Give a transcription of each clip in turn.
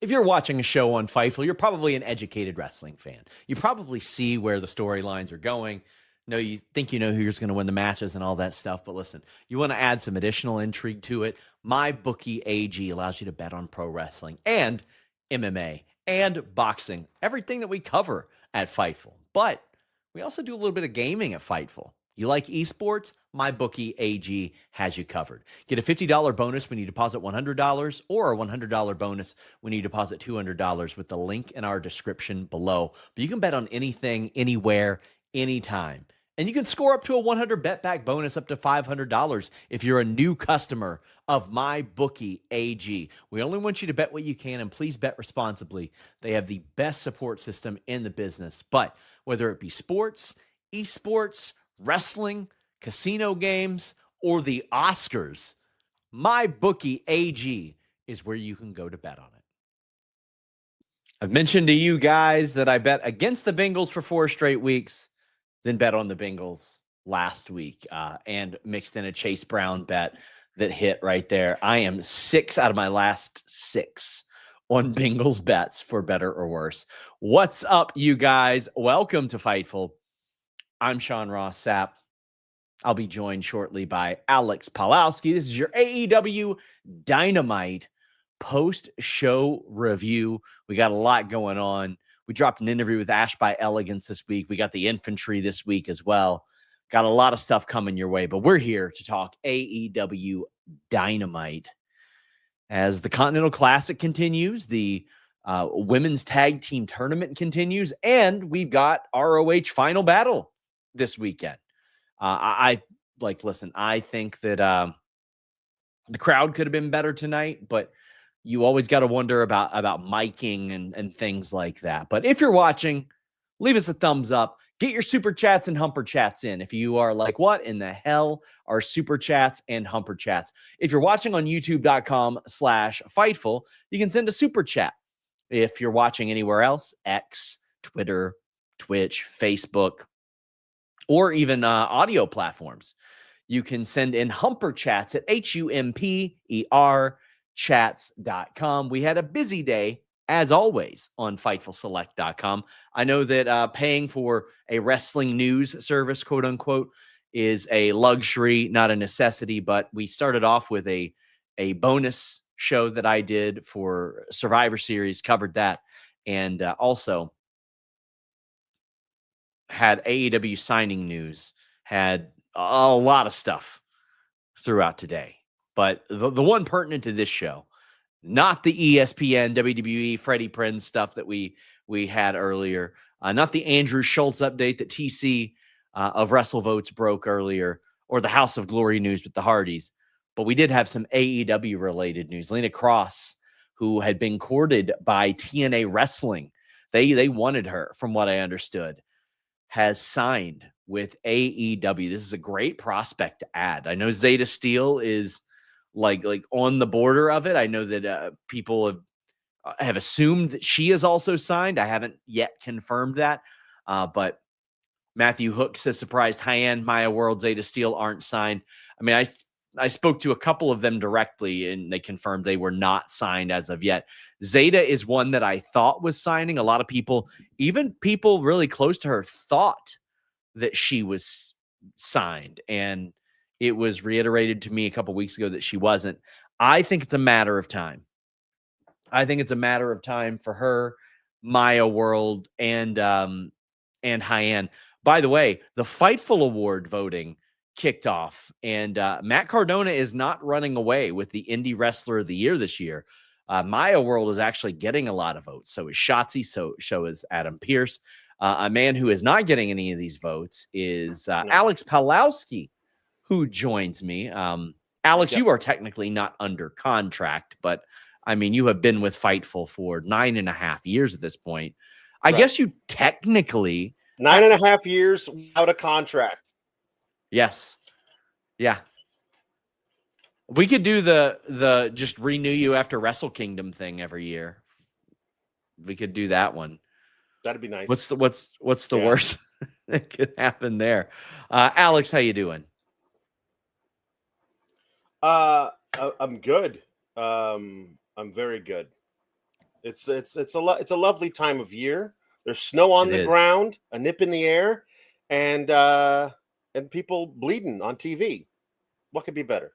if you're watching a show on Fightful, you're probably an educated wrestling fan. You probably see where the storylines are going. No, you think you know who's going to win the matches and all that stuff. But listen, you want to add some additional intrigue to it. MyBookie AG allows you to bet on pro wrestling and MMA and boxing, everything that we cover at Fightful. But we also do a little bit of gaming at Fightful. You like esports? MyBookie AG has you covered. Get a $50 bonus when you deposit $100 or a $100 bonus when you deposit $200 with the link in our description below. But you can bet on anything, anywhere, anytime. And you can score up to a 100 bet back bonus up to $500 if you're a new customer of MyBookie AG. We only want you to bet what you can, and please bet responsibly. They have the best support system in the business. But whether it be sports, esports, wrestling, casino games, or the Oscars, MyBookie AG is where you can go to bet on it. I've mentioned to you guys that I bet against the Bengals for 4 straight weeks, then bet on the Bengals last week and mixed in a Chase Brown bet that hit right there. I am 6 out of my last 6 on Bengals bets, for better or worse. What's up, you guys? Welcome to Fightful. I'm Ross Sapp. I'll be joined shortly by Alex Pawlowski. This is your AEW Dynamite post-show review. We got a lot going on. We dropped an interview with Ash by Elegance this week. We got the infantry this week as well. Got a lot of stuff coming your way, but we're here to talk AEW Dynamite. As the Continental Classic continues, the women's tag team tournament continues, and we've got ROH Final Battle this weekend. I think that the crowd could have been better tonight, but you always got to wonder about miking and things like that. But if you're watching, leave us a thumbs up. Get your super chats and humper chats in. If you are like, what in the hell are super chats and humper chats? If you're watching on youtube.com/Fightful, you can send a super chat. If you're watching anywhere else, X, Twitter, Twitch, Facebook, or even audio platforms, you can send in humper chats at HUMPER chats.com. We had a busy day, as always, on FightfulSelect.com. I know that paying for a wrestling news service, quote unquote, is a luxury, not a necessity, but we started off with a bonus show that I did for Survivor Series, covered that, and also had AEW signing news, had a lot of stuff throughout today. But the one pertinent to this show, not the ESPN, WWE, Freddie Prinze stuff that we had earlier, not the Andrew Schultz update that TC of WrestleVotes broke earlier, or the House of Glory news with the Hardys, but we did have some AEW-related news. Lena Cross, who had been courted by TNA Wrestling, they wanted her, from what I understood, has signed with AEW. This is a great prospect to add. I know Zeta Steel is like on the border of it. I know that people have assumed that she is also signed. I haven't yet confirmed that. But Matthew Hook says surprised Hyan, Maya World, Zeta Steel aren't signed. I mean, I spoke to a couple of them directly, and they confirmed they were not signed as of yet. Zeta is one that I thought was signing. A lot of people, even people really close to her, thought that she was signed, and it was reiterated to me a couple weeks ago that she wasn't. I think it's a matter of time. I think it's a matter of time for her, Maya World, and Hyan. By the way, the Fightful Award voting kicked off, and Matt Cardona is not running away with the Indie Wrestler of the Year this year. Maya World is actually getting a lot of votes. So is Shotzi. So is Adam Pearce. A man who is not getting any of these votes is Alex Pawlowski, who joins me. Alex, yep. You are technically not under contract, but I mean, you have been with Fightful for 9.5 years at this point. I guess you technically 9.5 years without a contract. Yes. Yeah. We could do the just renew you after Wrestle Kingdom thing every year. We could do that one. That'd be nice. What's the worst that could happen there? Alex, how you doing? I'm good. I'm very good. It's a lovely time of year. There's snow on the ground, a nip in the air, and people bleeding on TV. What could be better?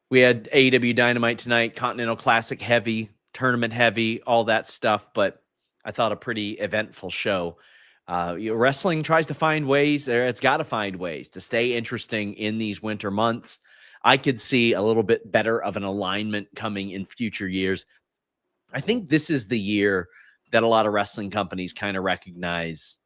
We had AEW Dynamite tonight, Continental Classic heavy, tournament heavy, all that stuff, but I thought a pretty eventful show. Wrestling tries to find ways, or it's got to find ways to stay interesting in these winter months. I could see a little bit better of an alignment coming in future years. I think this is the year that a lot of wrestling companies kind of recognize,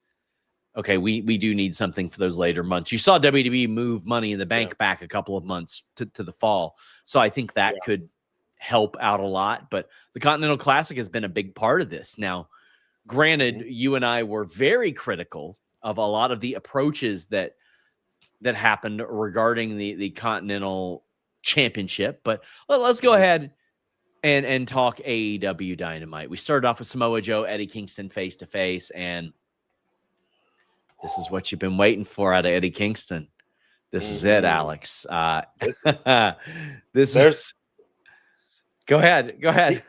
okay, we do need something for those later months. You saw WWE move Money in the Bank back a couple of months to the fall. So I think that could help out a lot. But the Continental Classic has been a big part of this. Now, granted, you and I were very critical of a lot of the approaches that happened regarding the Continental Championship. But let's go ahead and talk AEW Dynamite. We started off with Samoa Joe, Eddie Kingston face-to-face, and this is what you've been waiting for out of Eddie Kingston. This is it, Alex. This is. Go ahead.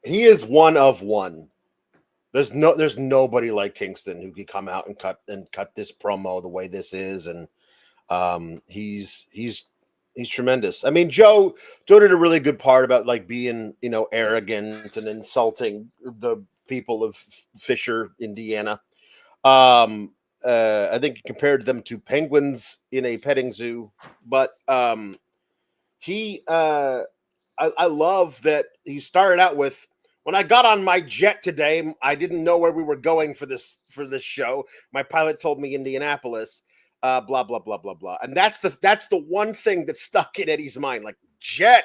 He is one of one. There's nobody like Kingston who could come out and cut this promo the way this is, and he's tremendous. I mean, Joe did a really good part about like being arrogant and insulting the people of Fisher, Indiana. I think he compared them to penguins in a petting zoo, but I love that he started out with, when I got on my jet today, I didn't know where we were going for this show. My pilot told me Indianapolis, blah, blah, blah, blah, blah. And that's the one thing that stuck in Eddie's mind, like jet,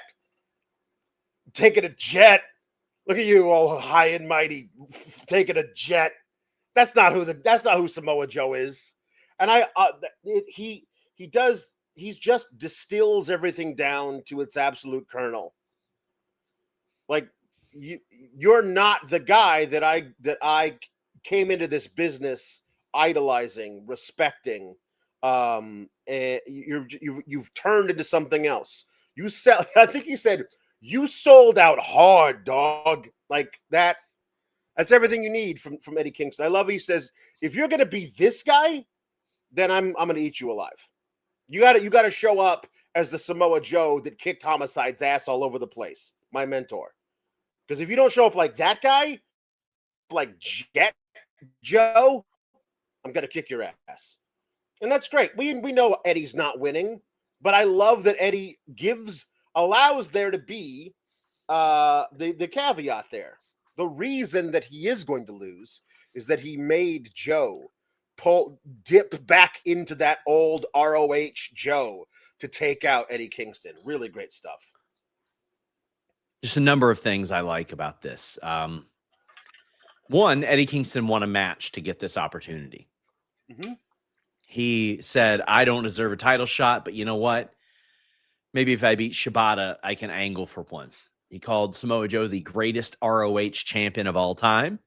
taking a jet. Look at you all high and mighty, taking a jet. That's not who Samoa Joe is. And he just distills everything down to its absolute kernel. Like you're not the guy that I came into this business idolizing, respecting. And you've turned into something else. You sell. I think he said you sold out hard, dog. Like that. That's everything you need from Eddie Kingston. I love it. He says, if you're going to be this guy, then I'm going to eat you alive. You got to show up as the Samoa Joe that kicked Homicide's ass all over the place, my mentor. Because if you don't show up like that guy, like Jet Joe, I'm going to kick your ass. And that's great. We know Eddie's not winning, but I love that Eddie allows there to be the caveat there. The reason that he is going to lose is that he made Joe dip back into that old ROH Joe to take out Eddie Kingston. Really great stuff. Just a number of things I like about this. One, Eddie Kingston won a match to get this opportunity. Mm-hmm. He said, I don't deserve a title shot, but you know what? Maybe if I beat Shibata, I can angle for one. He called Samoa Joe the greatest ROH champion of all time.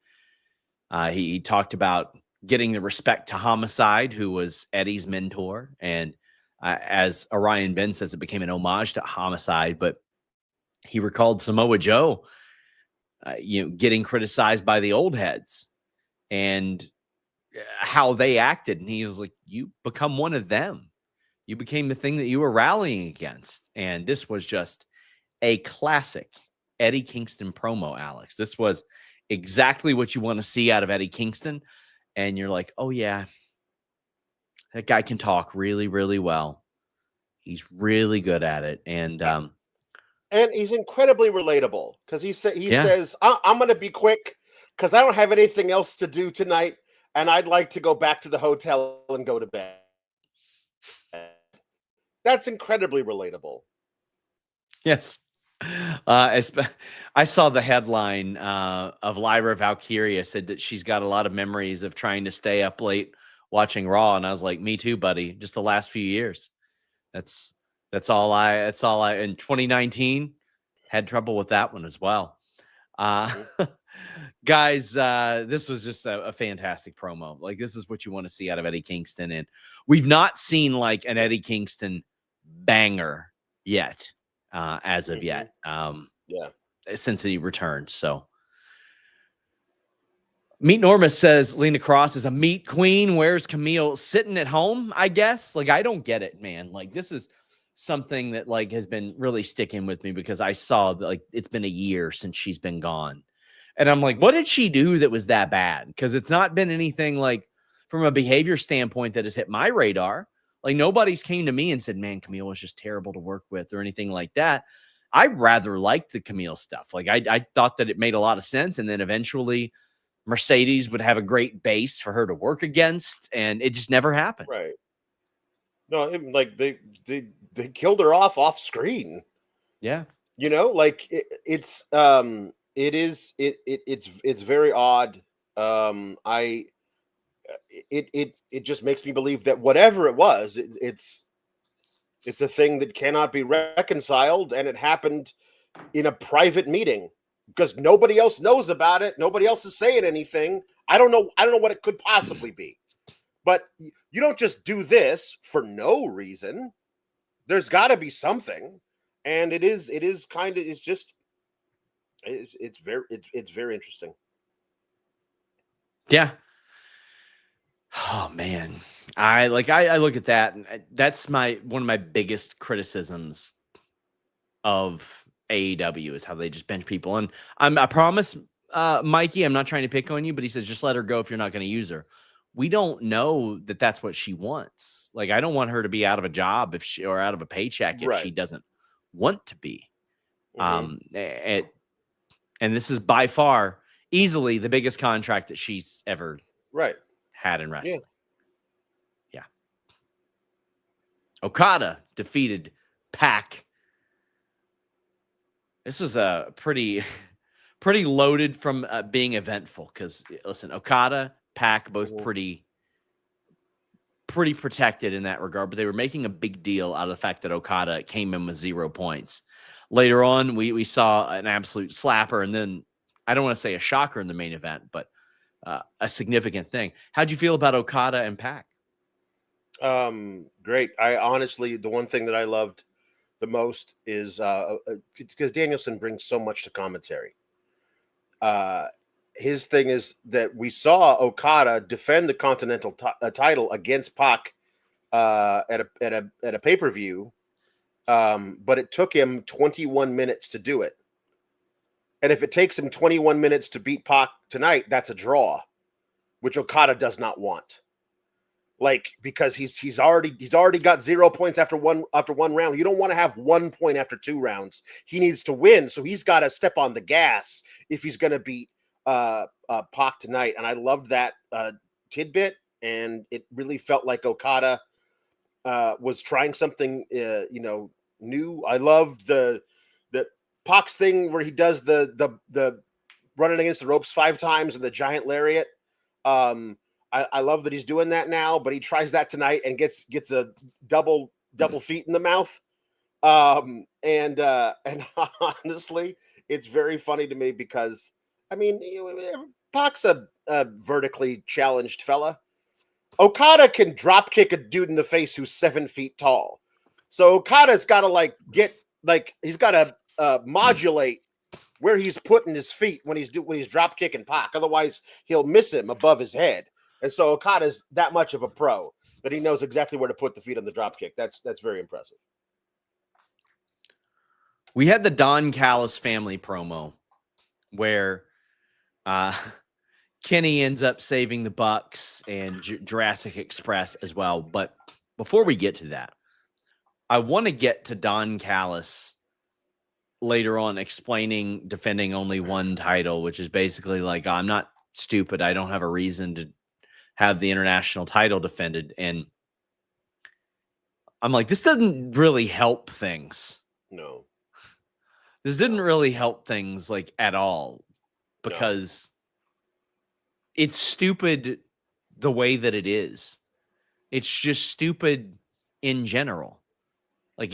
He talked about getting the respect to Homicide, who was Eddie's mentor. And as Orion Ben says, it became an homage to Homicide. But he recalled Samoa Joe, getting criticized by the old heads and how they acted. And he was like, you become one of them. You became the thing that you were rallying against. And this was just a classic Eddie Kingston promo, Alex. This was exactly what you want to see out of Eddie Kingston. And you're like, oh, yeah, that guy can talk really, really well. He's really good at it. And he's incredibly relatable because he says, I'm going to be quick because I don't have anything else to do tonight. And I'd like to go back to the hotel and go to bed. That's incredibly relatable. Yes. I saw the headline of Lyra Valkyria said that she's got a lot of memories of trying to stay up late watching Raw. And I was like, me too, buddy. Just the last few years. That's all I in 2019 had trouble with that one as well. Guys, this was just a fantastic promo. Like, this is what you want to see out of Eddie Kingston. And we've not seen like an Eddie Kingston banger yet. As of yet. since he returned. So Meat Normus says Lena Cross is a meat queen. Where's Camille? Sitting at home, I guess. Like, I don't get it, man. Like, this is something that like has been really sticking with me because I saw like it's been a year since she's been gone. And I'm like, what did she do that was that bad? Because it's not been anything like from a behavior standpoint that has hit my radar. Like nobody's came to me and said, man, Camille was just terrible to work with or anything like that. I rather liked the Camille stuff. Like I thought that it made a lot of sense. And then eventually Mercedes would have a great base for her to work against. And it just never happened. Right. No, like they killed her off screen. Yeah. You know, like it's very odd. It just makes me believe that whatever it was, it's a thing that cannot be reconciled, and it happened in a private meeting because nobody else knows about it. Nobody else is saying anything. I don't know what it could possibly be. But you don't just do this for no reason. There's got to be something, and it's very interesting. Yeah. Oh man, I look at that, and that's one of my biggest criticisms of AEW is how they just bench people. And I promise, Mikey, I'm not trying to pick on you, but he says just let her go if you're not going to use her. We don't know that that's what she wants. Like, I don't want her to be out of a job or out of a paycheck if she doesn't want to be. Mm-hmm. And this is by far easily the biggest contract that she's ever had in wrestling. Yeah. Okada defeated Pac. This was a pretty loaded from being eventful because listen, Okada, Pac, both pretty protected in that regard, but they were making a big deal out of the fact that Okada came in with 0 points. Later on, we saw an absolute slapper, and then I don't want to say a shocker in the main event, but a significant thing. How'd you feel about Okada and Pac? Great. I honestly, the one thing that I loved the most is because Danielson brings so much to commentary. His thing is that we saw Okada defend the Continental title against Pac at a pay-per-view, but it took him 21 minutes to do it. And if it takes him 21 minutes to beat Pac tonight, that's a draw, which Okada does not want. Like, because he's already got 0 points after one round. You don't want to have 1 point after 2 rounds. He needs to win, so he's got to step on the gas if he's going to beat Pac tonight. And I loved that tidbit, and it really felt like Okada was trying something new. I loved the Pac's thing where he does the running against the ropes 5 times and the giant lariat. I love that he's doing that now, but he tries that tonight and gets a double feet in the mouth. And honestly, it's very funny to me because I mean, Pac's a vertically challenged fella. Okada can drop kick a dude in the face who's 7 feet tall. So Okada's got to he's got to modulate where he's putting his feet when he's drop kicking Pac. Otherwise, he'll miss him above his head. And so Okada's that much of a pro that he knows exactly where to put the feet on the drop kick. That's very impressive. We had the Don Callis family promo where Kenny ends up saving the Bucks and Jurassic Express as well. But before we get to that, I want to get to Don Callis later on explaining defending only one title, which is basically like, I'm not stupid. I don't have a reason to have the international title defended. And I'm like, this doesn't really help things. No. This didn't really help things like at all because it's stupid the way that it is. It's just stupid in general. Like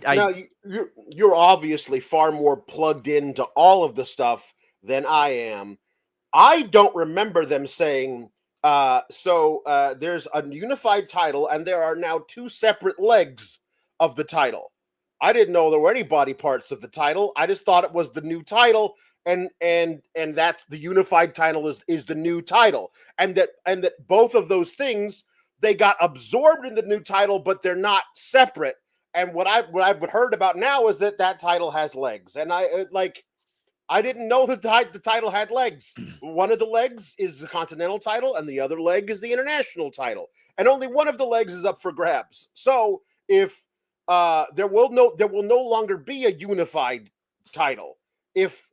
now you're obviously far more plugged into all of the stuff than I am. I don't remember them saying, there's a unified title and there are now 2 separate legs of the title. I didn't know there were any body parts of the title. I just thought it was the new title, and that's the unified title is the new title, and that both of those things, they got absorbed in the new title, but they're not separate. And what I've heard about now is that title has legs, and I didn't know that the title had legs. One of the legs is the Continental title, and the other leg is the International title, and only one of the legs is up for grabs. So if there will no longer be a unified title. If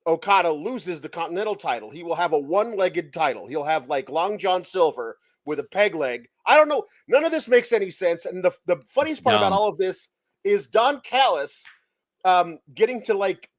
Okada loses the Continental title, he will have a one-legged title. He'll have like Long John Silver with a peg leg. I don't know. None of this makes any sense. And the funniest part about all of this is Don Callis getting to like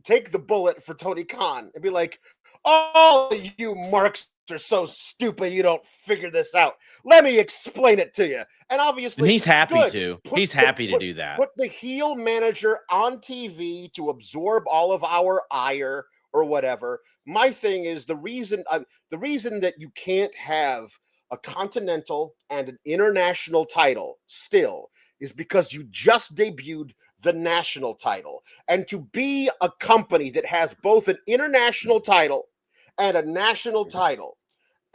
take the bullet for Tony Khan and be like, all of you marks are so stupid you don't figure this out. Let me explain it to you. And obviously, and he's happy to. He's happy to do that. Put the heel manager on TV to absorb all of our ire or whatever. My thing is the reason that you can't have a Continental and an International title still is because you just debuted the national title. And to be a company that has both an international title and a national title,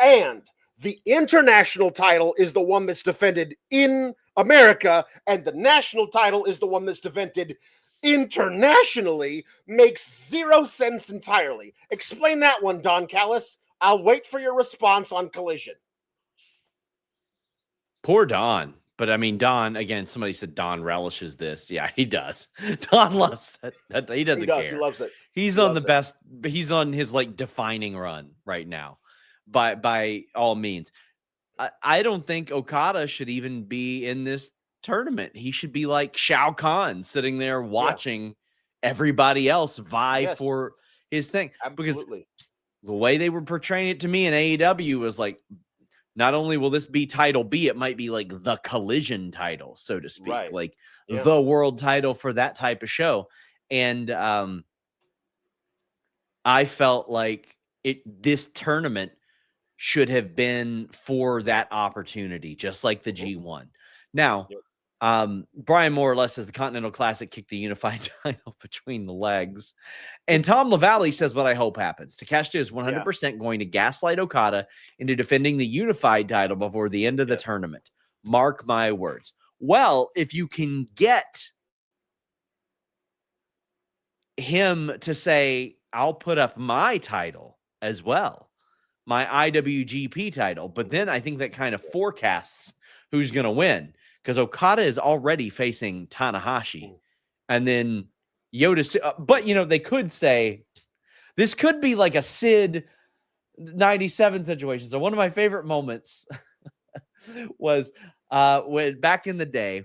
and the international title is the one that's defended in America, and the national title is the one that's defended internationally, makes zero sense entirely. Explain that one, Don Callis. I'll wait for your response on Collision. Poor Don. But I mean, Don, again, somebody said Don relishes this. Yeah, he does. Don loves that. He doesn't care. He loves it. He's on the best. He's on his like defining run right now, by all means. I don't think Okada should even be in this tournament. He should be like Shao Kahn, sitting there watching everybody else vie for his thing. Absolutely. Because the way they were portraying it to me in AEW was like, not only will this be title B, it might be like the Collision title, so to speak, like the world title for that type of show. And I felt like this tournament should have been for that opportunity, just like the G1. Now, Brian more or less says the Continental Classic kicked the unified title between the legs. And Tom LaValle says what I hope happens. Takeshita is 100% going to gaslight Okada into defending the unified title before the end of the tournament. Mark my words. Well, if you can get him to say, I'll put up my title as well, my IWGP title, but then I think that kind of forecasts who's going to win. Because Okada is already facing Tanahashi, and then Yoda. But they could say this could be like a Sid 97 situation. So one of my favorite moments was when back in the day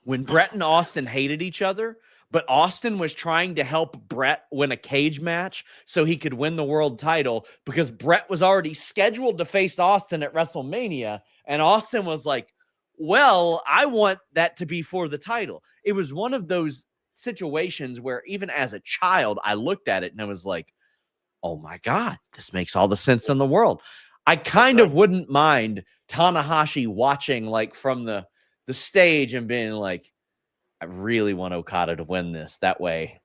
when Brett and Austin hated each other, but Austin was trying to help Brett win a cage match so he could win the world title because Brett was already scheduled to face Austin at WrestleMania. And Austin was like, well, I want that to be for the title. It was one of those situations where even as a child, I looked at it and I was like, oh my God, this makes all the sense in the world. I kind of wouldn't mind Tanahashi watching like from the stage and being like, I really want Okada to win this. That way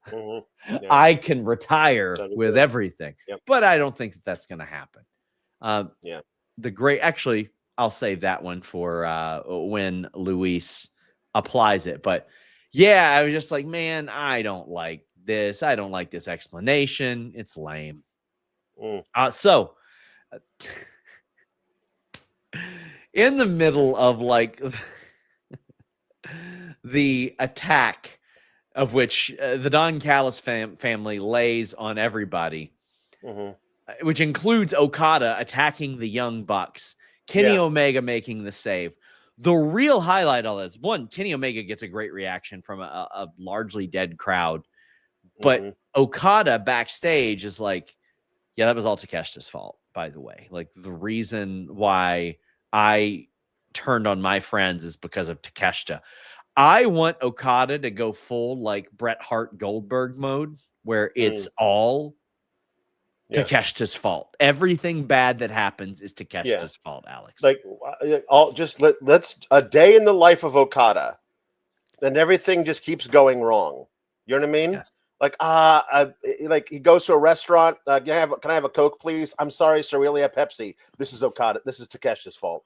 I can retire with everything. But I don't think that's going to happen. Actually, I'll save that one for when Luis applies it. But yeah, I was just like, man, I don't like this. I don't like this explanation. It's lame. So in the middle of like the attack of which the Don Callis family lays on everybody, which includes Okada attacking the Young Bucks, Kenny Omega making the save. The real highlight of this, one, Kenny Omega gets a great reaction from a largely dead crowd, but Okada backstage is like, yeah, that was all Takeshita's fault, by the way. Like, the reason why I turned on my friends is because of Takeshita. I want Okada to go full like Bret Hart Goldberg mode, where it's all Takeshita's fault. Everything bad that happens is Takeshita's fault, Alex. Like, let's a day in the life of Okada. and everything just keeps going wrong. You know what I mean? Yes. Like he goes to a restaurant. Can I have a Coke, please? I'm sorry, sir. We only have Pepsi. This is Okada. This is Takeshi's fault.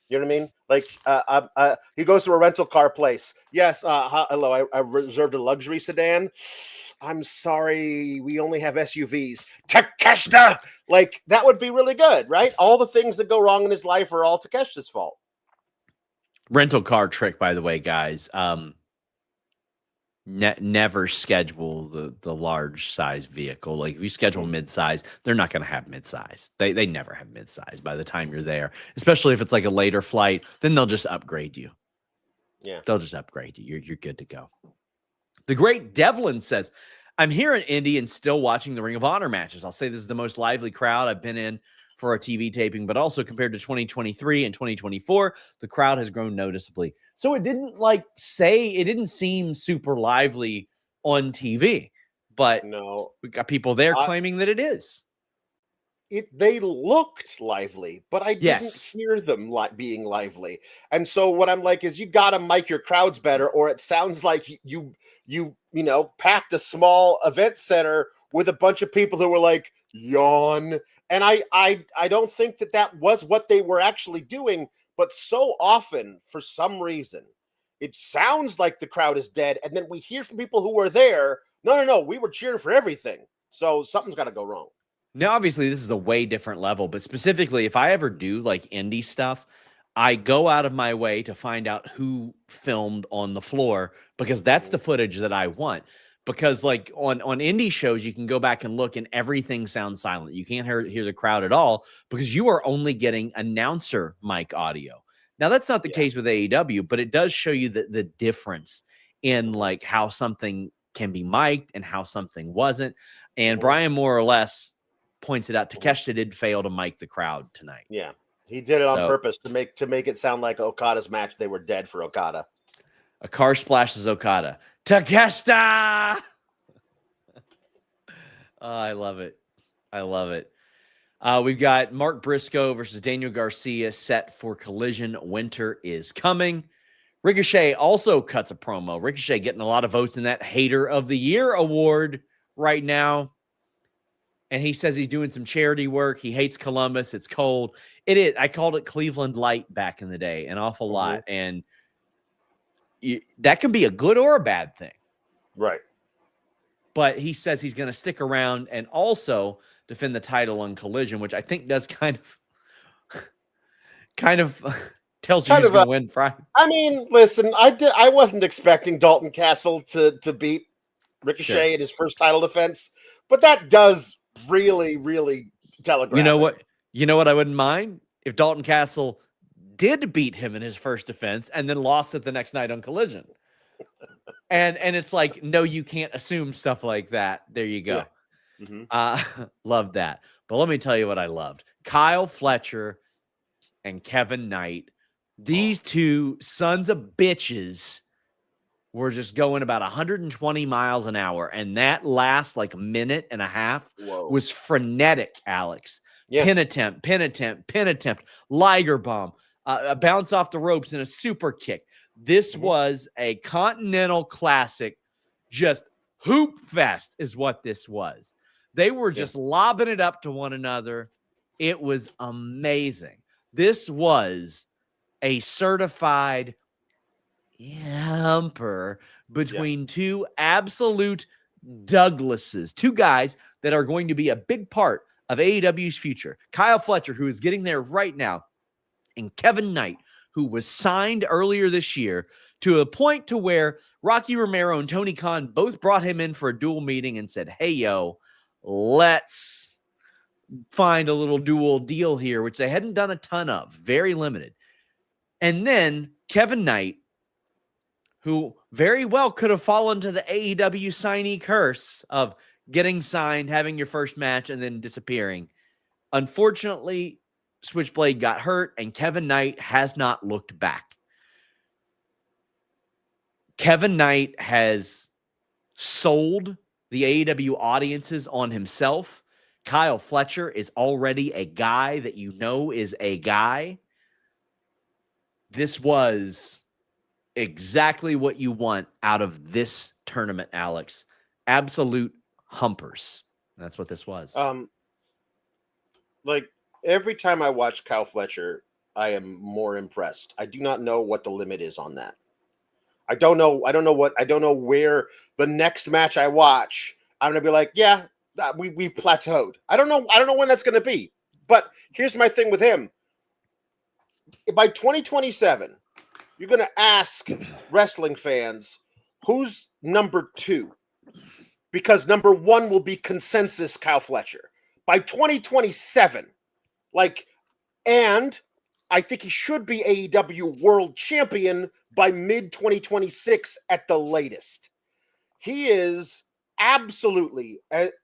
You know what I mean? Like, he goes to a rental car place. Yes, hello. I reserved a luxury sedan. I'm sorry, we only have SUVs. Takeshita, like that would be really good, right? All the things that go wrong in his life are all Takeshi's fault. Rental car trick, by the way, guys. Never schedule the large size vehicle. Like if you schedule mid-size, they're not going to have mid-size. They never have mid-size by the time you're there, especially if it's like a later flight. Then they'll just upgrade you. Yeah, they'll just upgrade you. You're good to go. The great Devlin says, "I'm here in Indy and still watching the Ring of Honor matches. I'll say this is the most lively crowd I've been in for a TV taping, but also compared to 2023 and 2024, the crowd has grown noticeably." So it didn't seem super lively on TV, but no, we got people there claiming that it is. They looked lively, but I didn't hear them being lively. And so what I'm like is you got to mic your crowds better, or it sounds like you packed a small event center with a bunch of people who were like yawn. And I don't think that was what they were actually doing, but so often for some reason it sounds like the crowd is dead, and then we hear from people who were there, no, we were cheering for everything. So something's got to go wrong. Now, obviously, this is a way different level, but specifically, if I ever do like indie stuff, I go out of my way to find out who filmed on the floor, because that's the footage that I want. Because like on indie shows, you can go back and look and everything sounds silent. You can't hear the crowd at all because you are only getting announcer mic audio. Now, that's not the case with AEW, but it does show you the difference in like how something can be mic'd and how something wasn't. And Brian more or less pointed out Takeshita did fail to mic the crowd tonight. Yeah, he did it on purpose to make it sound like Okada's match. They were dead for Okada. A car splashes Okada. Takeshita! Oh, I love it. I love it. We've got Mark Briscoe versus Daniel Garcia set for Collision. Winter is coming. Ricochet also cuts a promo. Ricochet getting a lot of votes in that Hater of the Year award right now. And he says he's doing some charity work. He hates Columbus. It's cold. It is. I called it Cleveland Light back in the day, an awful lot. And that can be a good or a bad thing. Right. But he says he's going to stick around and also defend the title on Collision, which I think does kind of tells you who's going to win Friday. I mean, listen, I wasn't expecting Dalton Castle to beat Ricochet in his first title defense, but that does really, really telegraph. You know what? You know what I wouldn't mind? If Dalton Castle did beat him in his first defense and then lost it the next night on Collision. And it's like, no, you can't assume stuff like that. There you go. Yeah. Loved that. But let me tell you what I loved. Kyle Fletcher and Kevin Knight. These two sons of bitches were just going about 120 miles an hour. And that last like minute and a half was frenetic, Alex. Yeah. Pin attempt, Liger bomb, a bounce off the ropes and a super kick. This was a Continental classic, just hoop fest is what this was. They were just lobbing it up to one another. It was amazing. This was a certified humper between two absolute Douglases, two guys that are going to be a big part of AEW's future. Kyle Fletcher, who is getting there right now, and Kevin Knight, who was signed earlier this year to a point to where Rocky Romero and Tony Khan both brought him in for a dual meeting and said, hey, yo, let's find a little dual deal here, which they hadn't done a ton of, very limited. And then Kevin Knight, who very well could have fallen to the AEW signee curse of getting signed, having your first match, and then disappearing. Unfortunately, Switchblade got hurt, and Kevin Knight has not looked back. Kevin Knight has sold the AEW audiences on himself. Kyle Fletcher is already a guy that you know is a guy. This was exactly what you want out of this tournament, Alex. Absolute humpers. That's what this was. Like every time I watch Kyle Fletcher, I am more impressed. I do not know what the limit is on that. I don't know where the next match I watch, I'm gonna be like, yeah, we've plateaued. I don't know when that's gonna be. But here's my thing with him. By 2027, you're gonna ask wrestling fans who's number 2, because number 1 will be consensus Kyle Fletcher by 2027. And I think he should be AEW World Champion by mid 2026 at the latest. He is absolutely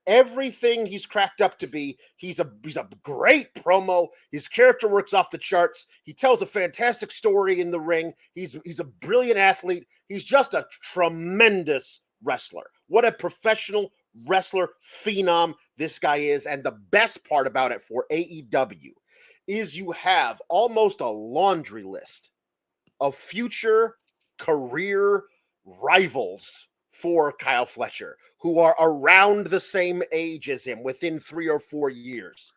everything he's cracked up to be. He's a great promo. His character works off the charts. He tells a fantastic story in the ring. He's a brilliant athlete. He's just a tremendous wrestler. What a professional wrestler phenom this guy is. And the best part about it for AEW is you have almost a laundry list of future career rivals for Kyle Fletcher who are around the same age as him within 3 or 4 years.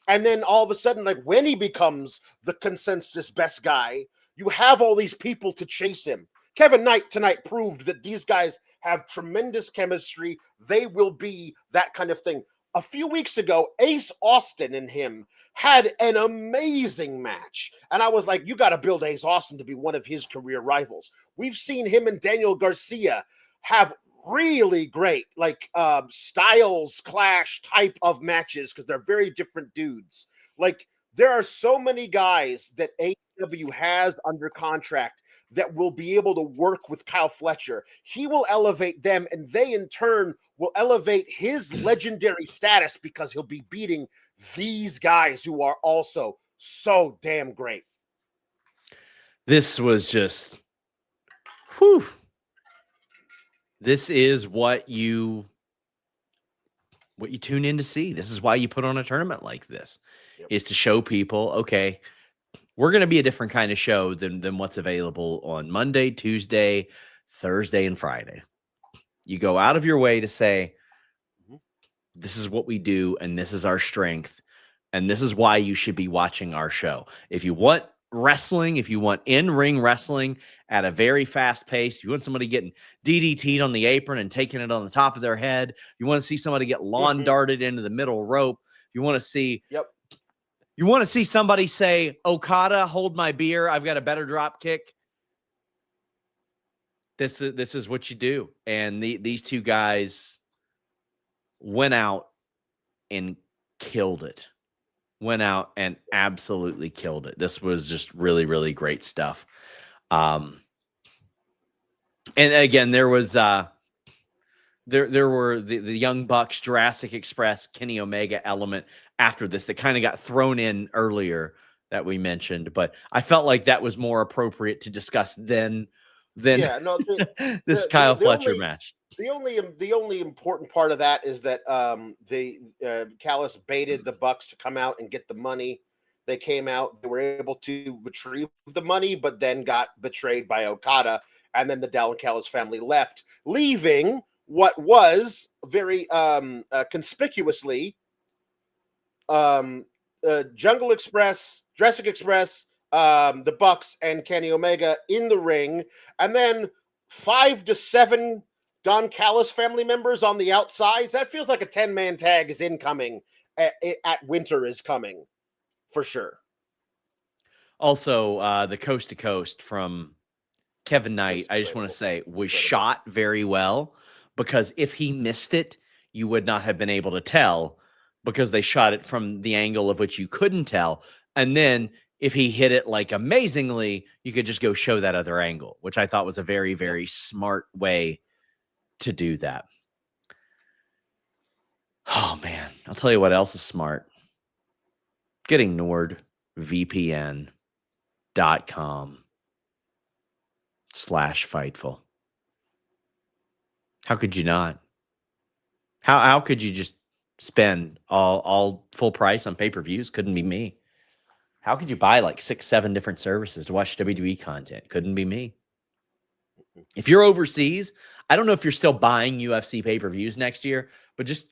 And then all of a sudden, like when he becomes the consensus best guy, you have all these people to chase him. Kevin Knight tonight proved that these guys have tremendous chemistry. They will be that kind of thing. A few weeks ago, Ace Austin and him had an amazing match. And I was like, you got to build Ace Austin to be one of his career rivals. We've seen him and Daniel Garcia have really great, styles clash type of matches because they're very different dudes. Like, there are so many guys that AEW has under contract that will be able to work with Kyle Fletcher. He will elevate them, and they in turn will elevate his legendary status because he'll be beating these guys who are also so damn great. This was just, whew. This is what you tune in to see. This is why you put on a tournament like this, is to show people, okay, we're going to be a different kind of show than what's available on Monday, Tuesday, Thursday, and Friday. You go out of your way to say, this is what we do, and this is our strength, and this is why you should be watching our show. If you want wrestling, if you want in-ring wrestling at a very fast pace, if you want somebody getting DDT'd on the apron and taking it on the top of their head, you want to see somebody get lawn darted into the middle rope, you want to see you want to see somebody say, Okada, hold my beer, I've got a better drop kick. This is what you do. And these two guys went out and killed it. Went out and absolutely killed it. This was just really, really great stuff. And again, there was there were the Young Bucks, Jurassic Express, Kenny Omega element after this that kind of got thrown in earlier that we mentioned, but I felt like that was more appropriate to discuss than this Kyle Fletcher match. The only important part of that is that Callis baited the Bucks to come out and get the money. They came out, they were able to retrieve the money, but then got betrayed by Okada, and then the Dallin Callis family left, leaving what was very conspicuously Jungle Express, Jurassic Express, the Bucks, and Kenny Omega in the ring, and then 5 to 7 Don Callis family members on the outsides. That feels like a 10-man tag is incoming at Winter is coming for sure. Also, the coast to coast from Kevin Knight, I just want to say, was shot very well, because if he missed it, you would not have been able to tell, because they shot it from the angle of which you couldn't tell. And then if he hit it like amazingly, you could just go show that other angle, which I thought was a very, very smart way to do that. Oh man, I'll tell you what else is smart. Getting NordVPN.com/Fightful. How could you not? How could you just spend all full price on pay-per-views? Couldn't be me. How could you buy like 6, 7 different services to watch WWE content? Couldn't be me. If you're overseas, I don't know if you're still buying UFC pay-per-views next year, but just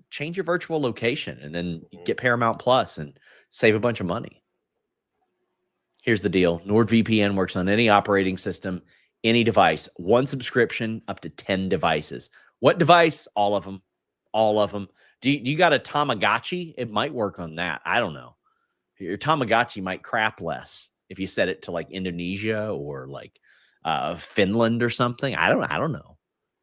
change your virtual location and then get Paramount Plus and save a bunch of money. Here's the deal. NordVPN works on any operating system, any device. One subscription, up to 10 devices. What device? All of them. All of them. Do you got a Tamagotchi? It might work on that. I don't know. Your Tamagotchi might crap less if you set it to like Indonesia or like Finland or something. I don't know.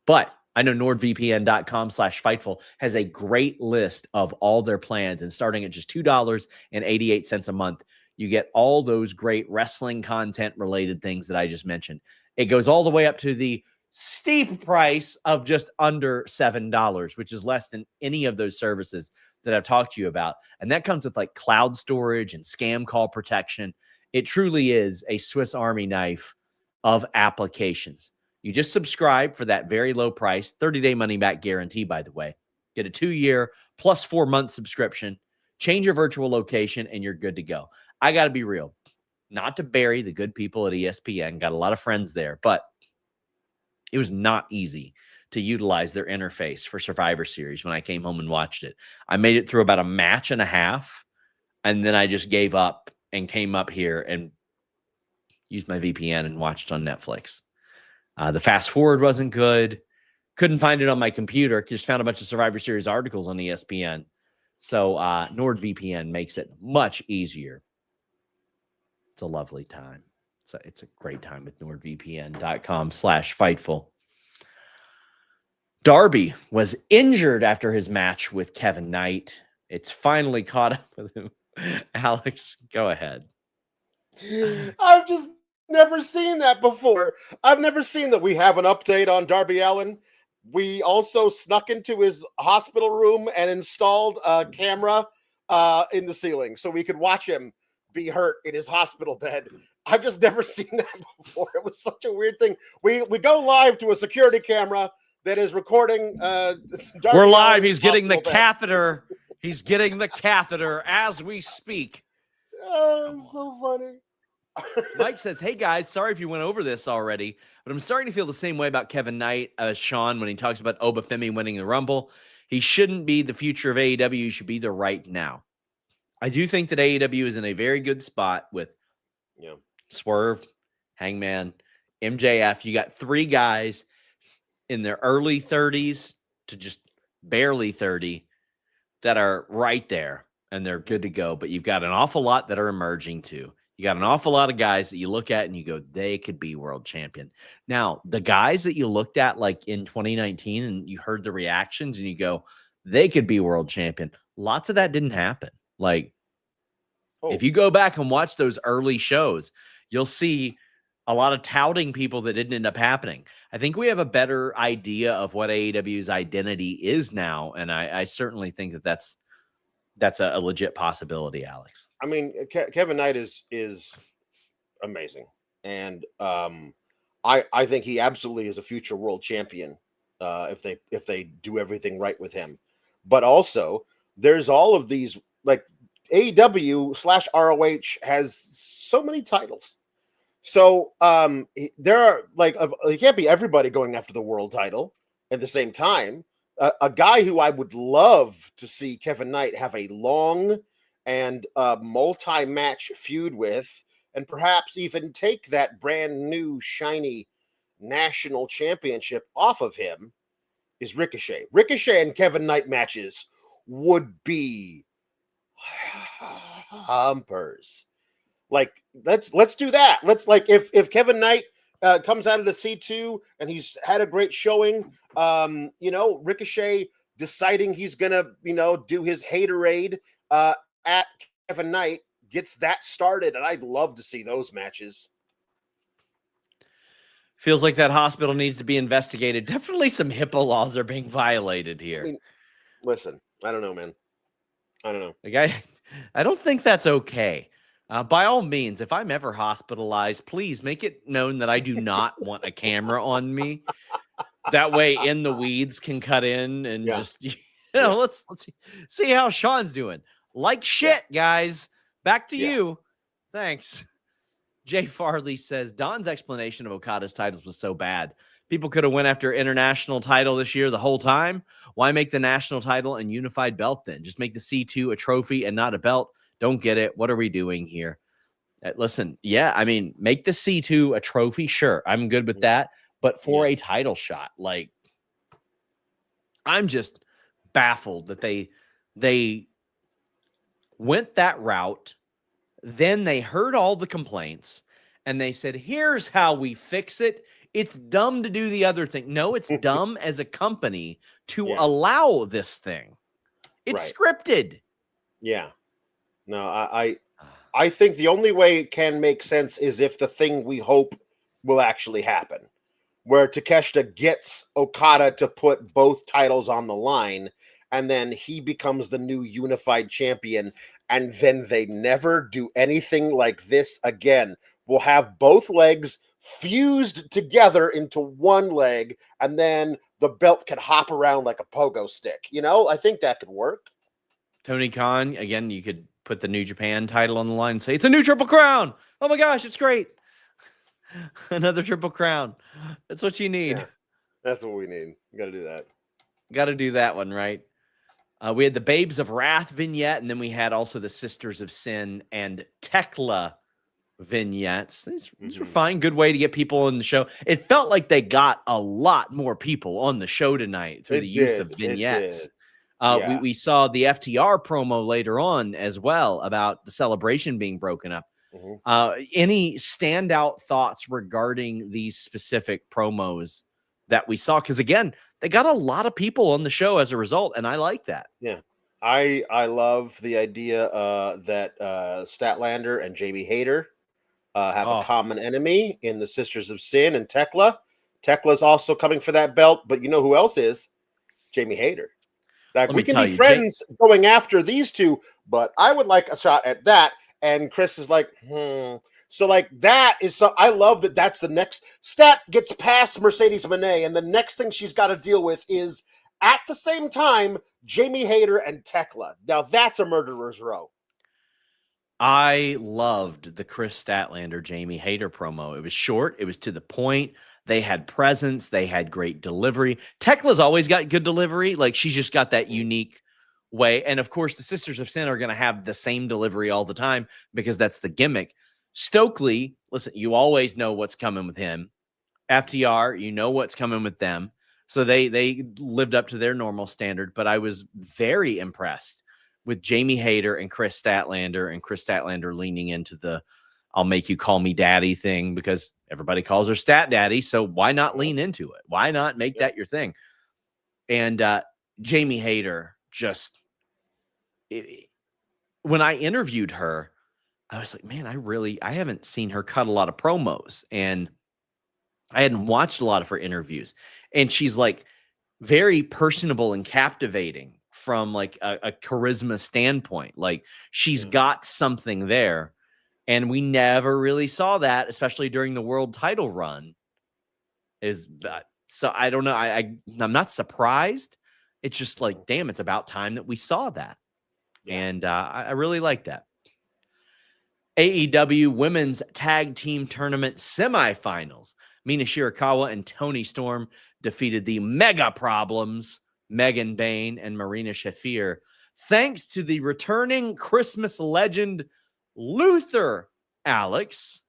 But I know NordVPN.com/Fightful has a great list of all their plans, and starting at just $2.88 a month, you get all those great wrestling content related things that I just mentioned. It goes all the way up to the steep price of just under $7, which is less than any of those services that I've talked to you about. And that comes with like cloud storage and scam call protection. It truly is a Swiss Army knife of applications. You just subscribe for that very low price, 30-day money-back guarantee, by the way. Get a 2-year plus 4-month subscription. Change your virtual location, and you're good to go. I got to be real. Not to bury the good people at ESPN. Got a lot of friends there, but it was not easy to utilize their interface for Survivor Series when I came home and watched it. I made it through about a match and a half, and then I just gave up and came up here and used my VPN and watched on Netflix. The fast forward wasn't good. Couldn't find it on my computer. Just found a bunch of Survivor Series articles on ESPN. So NordVPN makes it much easier. It's a lovely time. It's a great time with NordVPN.com/Fightful. Darby was injured after his match with Kevin Knight. It's finally caught up with him. Alex, go ahead. I've just never seen that before. I've never seen that. We have an update on Darby Allin. We also snuck into his hospital room and installed a camera in the ceiling so we could watch him be hurt in his hospital bed. I've just never seen that before. It was such a weird thing. We go live to a security camera that is recording. Darby We're live. Allin's He's getting the hospital bed. catheter. He's getting the catheter as we speak. Oh, it's so funny. Mike says, hey, guys, sorry if you went over this already, but I'm starting to feel the same way about Kevin Knight as Sean when he talks about Obafemi winning the Rumble. He shouldn't be the future of AEW. He should be the right now. I do think that AEW is in a very good spot with Swerve, Hangman, MJF. You got 3 guys in their early 30s to just barely 30 that are right there, and they're good to go. But you've got an awful lot that are emerging too. You got an awful lot of guys that you look at and you go, they could be world champion. Now, the guys that you looked at like in 2019 and you heard the reactions and you go, they could be world champion. Lots of that didn't happen. Like, if you go back and watch those early shows, you'll see a lot of touting people that didn't end up happening. I think we have a better idea of what AEW's identity is now, and I certainly think that that's a legit possibility, Alex. I mean, Kevin Knight is amazing, and I think he absolutely is a future world champion if they do everything right with him. But also, there's all of these, like AEW/ROH has so many titles. So there are like it can't be everybody going after the world title at the same time. A guy who I would love to see Kevin Knight have a long and multi-match feud with, and perhaps even take that brand new shiny national championship off of him, is Ricochet. Ricochet and Kevin Knight matches would be humpers. Like, let's do that. Let's, like, if Kevin Knight comes out of the C2 and he's had a great showing, Ricochet deciding he's gonna, do his haterade at Kevin Knight, gets that started, and I'd love to see those matches. Feels like that hospital needs to be investigated. Definitely some HIPAA laws are being violated here. I mean, listen, I don't know, man. I don't know. Like, I don't think that's okay. By all means, if I'm ever hospitalized, please make it known that I do not want a camera on me. That way, In the Weeds can cut in and just, let's see how Sean's doing. Like shit, guys. Back to you. Thanks. Jay Farley says Don's explanation of Okada's titles was so bad. People could have went after international title this year the whole time. Why make the national title and unified belt then? Just make the C2 a trophy and not a belt. Don't get it. What are we doing here? Listen, yeah, I mean, make the C2 a trophy. Sure, I'm good with that. But for a title shot, like, I'm just baffled that they went that route. Then they heard all the complaints and they said, here's how we fix it. It's dumb to do the other thing. No, it's dumb as a company to allow this thing. It's scripted. Yeah. No, I think the only way it can make sense is if the thing we hope will actually happen, where Takeshita gets Okada to put both titles on the line, and then he becomes the new unified champion, and then they never do anything like this again. We'll have both legs fused together into one leg, and then the belt can hop around like a pogo stick. You know, I think that could work. Tony Khan, again, you could put the New Japan title on the line and say, it's a new Triple Crown. Oh my gosh, it's great. Another Triple Crown. That's what you need. Yeah, that's what we need. Got to do that. Got to do that one, right? We had the Babes of Wrath vignette, and then we had also the Sisters of Sin and Tekla vignettes. These were fine. Good way to get people on the show. It felt like they got a lot more people on the show tonight through the use of vignettes. We saw the FTR promo later on as well about the celebration being broken up. Any standout thoughts regarding these specific promos that we saw? Because again, they got a lot of people on the show as a result, and I like that. Yeah, I love the idea that Statlander and Jamie Hayter have a common enemy in the Sisters of Sin and Tekla. Tekla's also coming for that belt, but you know who else is? Jamie Hayter. Like, we can be friends going after these two, but I would like a shot at that. And Chris is like, So like that is so I love that that's the next Stat gets past Mercedes Moné, and the next thing she's got to deal with is at the same time Jamie Hayter and Tekla. Now that's a murderer's row. I loved the Chris Statlander Jamie Hayter promo. It was short, it was to the point. They had presence, they had great delivery. Tekla's always got good delivery. Like, she's just got that unique way. And of course, the Sisters of Sin are going to have the same delivery all the time because that's the gimmick. Stokely, listen, you always know what's coming with him. FTR, you know what's coming with them. So they lived up to their normal standard, but I was very impressed with Jamie Hayter and Chris Statlander leaning into the I'll make you call me daddy thing, because everybody calls her Stat Daddy. So why not lean into it? Why not make that your thing? And Jamie Hayter when I interviewed her, I was like, man, I haven't seen her cut a lot of promos, and I hadn't watched a lot of her interviews. And she's like very personable and captivating from like a charisma standpoint. Like, she's got something there. And we never really saw that, especially during the world title run. So I don't know. I'm not surprised. It's just like, damn, it's about time that we saw that. Yeah. And I really like that. AEW Women's Tag Team Tournament semifinals. Mina Shirakawa and Toni Storm defeated the Mega Problems, Megan Bayne and Marina Shafir, thanks to the returning Christmas legend Luther. Alex,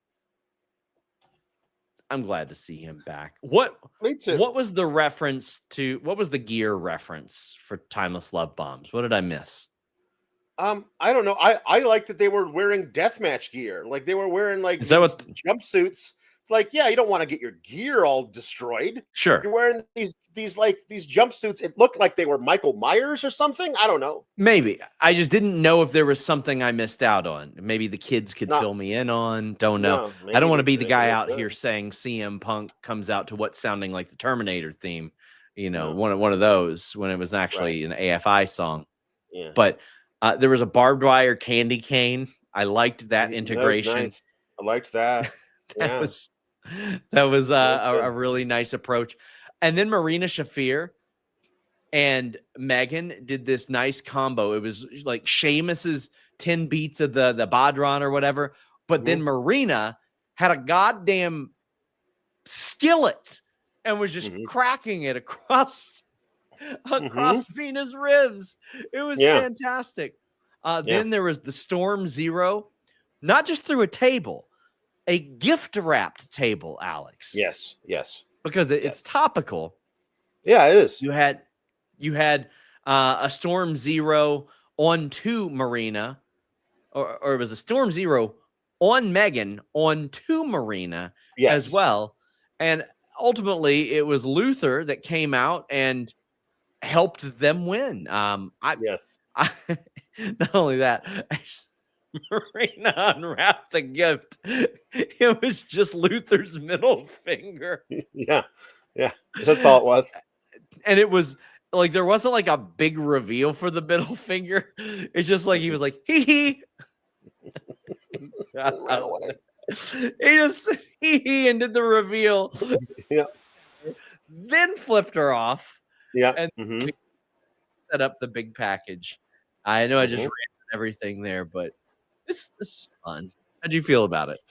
I'm glad to see him back. Me too. What was the reference to? What was the gear reference for Timeless Love Bombs? What did I miss? I don't know. I like that they were wearing deathmatch gear. Like, they were wearing like jumpsuits. Like, yeah, you don't want to get your gear all destroyed. Sure. You're wearing these jumpsuits. It looked like they were Michael Myers or something. I don't know. Maybe. I just didn't know if there was something I missed out on. Maybe the kids could fill me in on. Don't know. No, I don't want to be the guy out here saying CM Punk comes out to what's sounding like the Terminator theme. You know, one of those when it was actually an AFI song. Yeah. But there was a barbed wire candy cane. I liked that integration. That was nice. I liked that. That was a really nice approach. And then Marina Shafir and Megan did this nice combo. It was like Sheamus's 10 beats of the Badron or whatever. But then Marina had a goddamn skillet and was just cracking it across Mina's ribs. It was fantastic. Then there was the Storm Zero, not just through a table, a gift wrapped table, Alex. Yes. Because it's topical. Yeah, it is. You had a Storm Zero onto Marina, or it was a Storm Zero on Megan onto Marina as well. And ultimately, it was Luther that came out and helped them win. Not only that, Marina unwrapped the gift. It was just Luther's middle finger. Yeah, that's all it was. And it was like there wasn't like a big reveal for the middle finger. It's just like he was like hee hee. Right away. He just hee and did the reveal. Yeah. Then flipped her off. Yeah. And set up the big package. I know I just ran everything there, but this is fun. How'd you feel about it?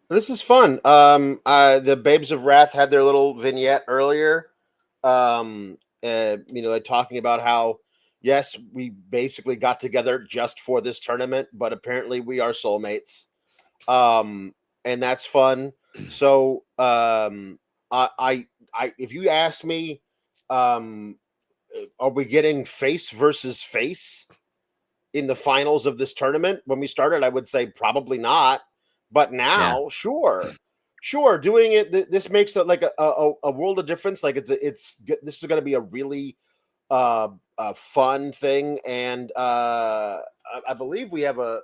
This is fun. The Babes of Wrath had their little vignette earlier. They're talking about how, yes, we basically got together just for this tournament, but apparently we are soulmates. And that's fun. So, if you ask me, are we getting face versus face in the finals of this tournament? When we started, I would say probably not, but now, sure, doing it. This makes it like a world of difference. Like this is going to be a really fun thing, and I believe we have a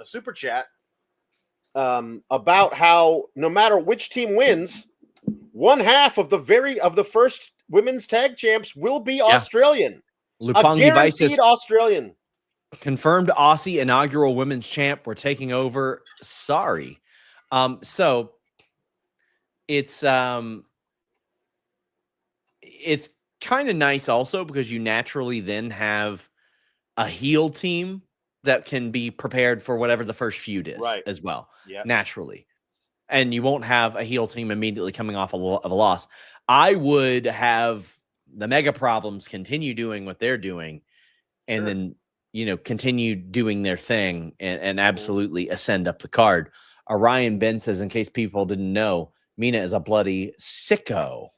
super chat about how no matter which team wins, one half of the first women's tag champs will be Australian. Lupangi Guaranteed Australian. Confirmed Aussie inaugural women's champ. We're taking over. Sorry. So it's kind of nice also because you naturally then have a heel team that can be prepared for whatever the first feud is as well. Yeah, naturally. And you won't have a heel team immediately coming off of a loss. I would have the Mega Problems continue doing what they're doing and then, continue doing their thing and absolutely ascend up the card. Orion Ben says, in case people didn't know, Mina is a bloody sicko.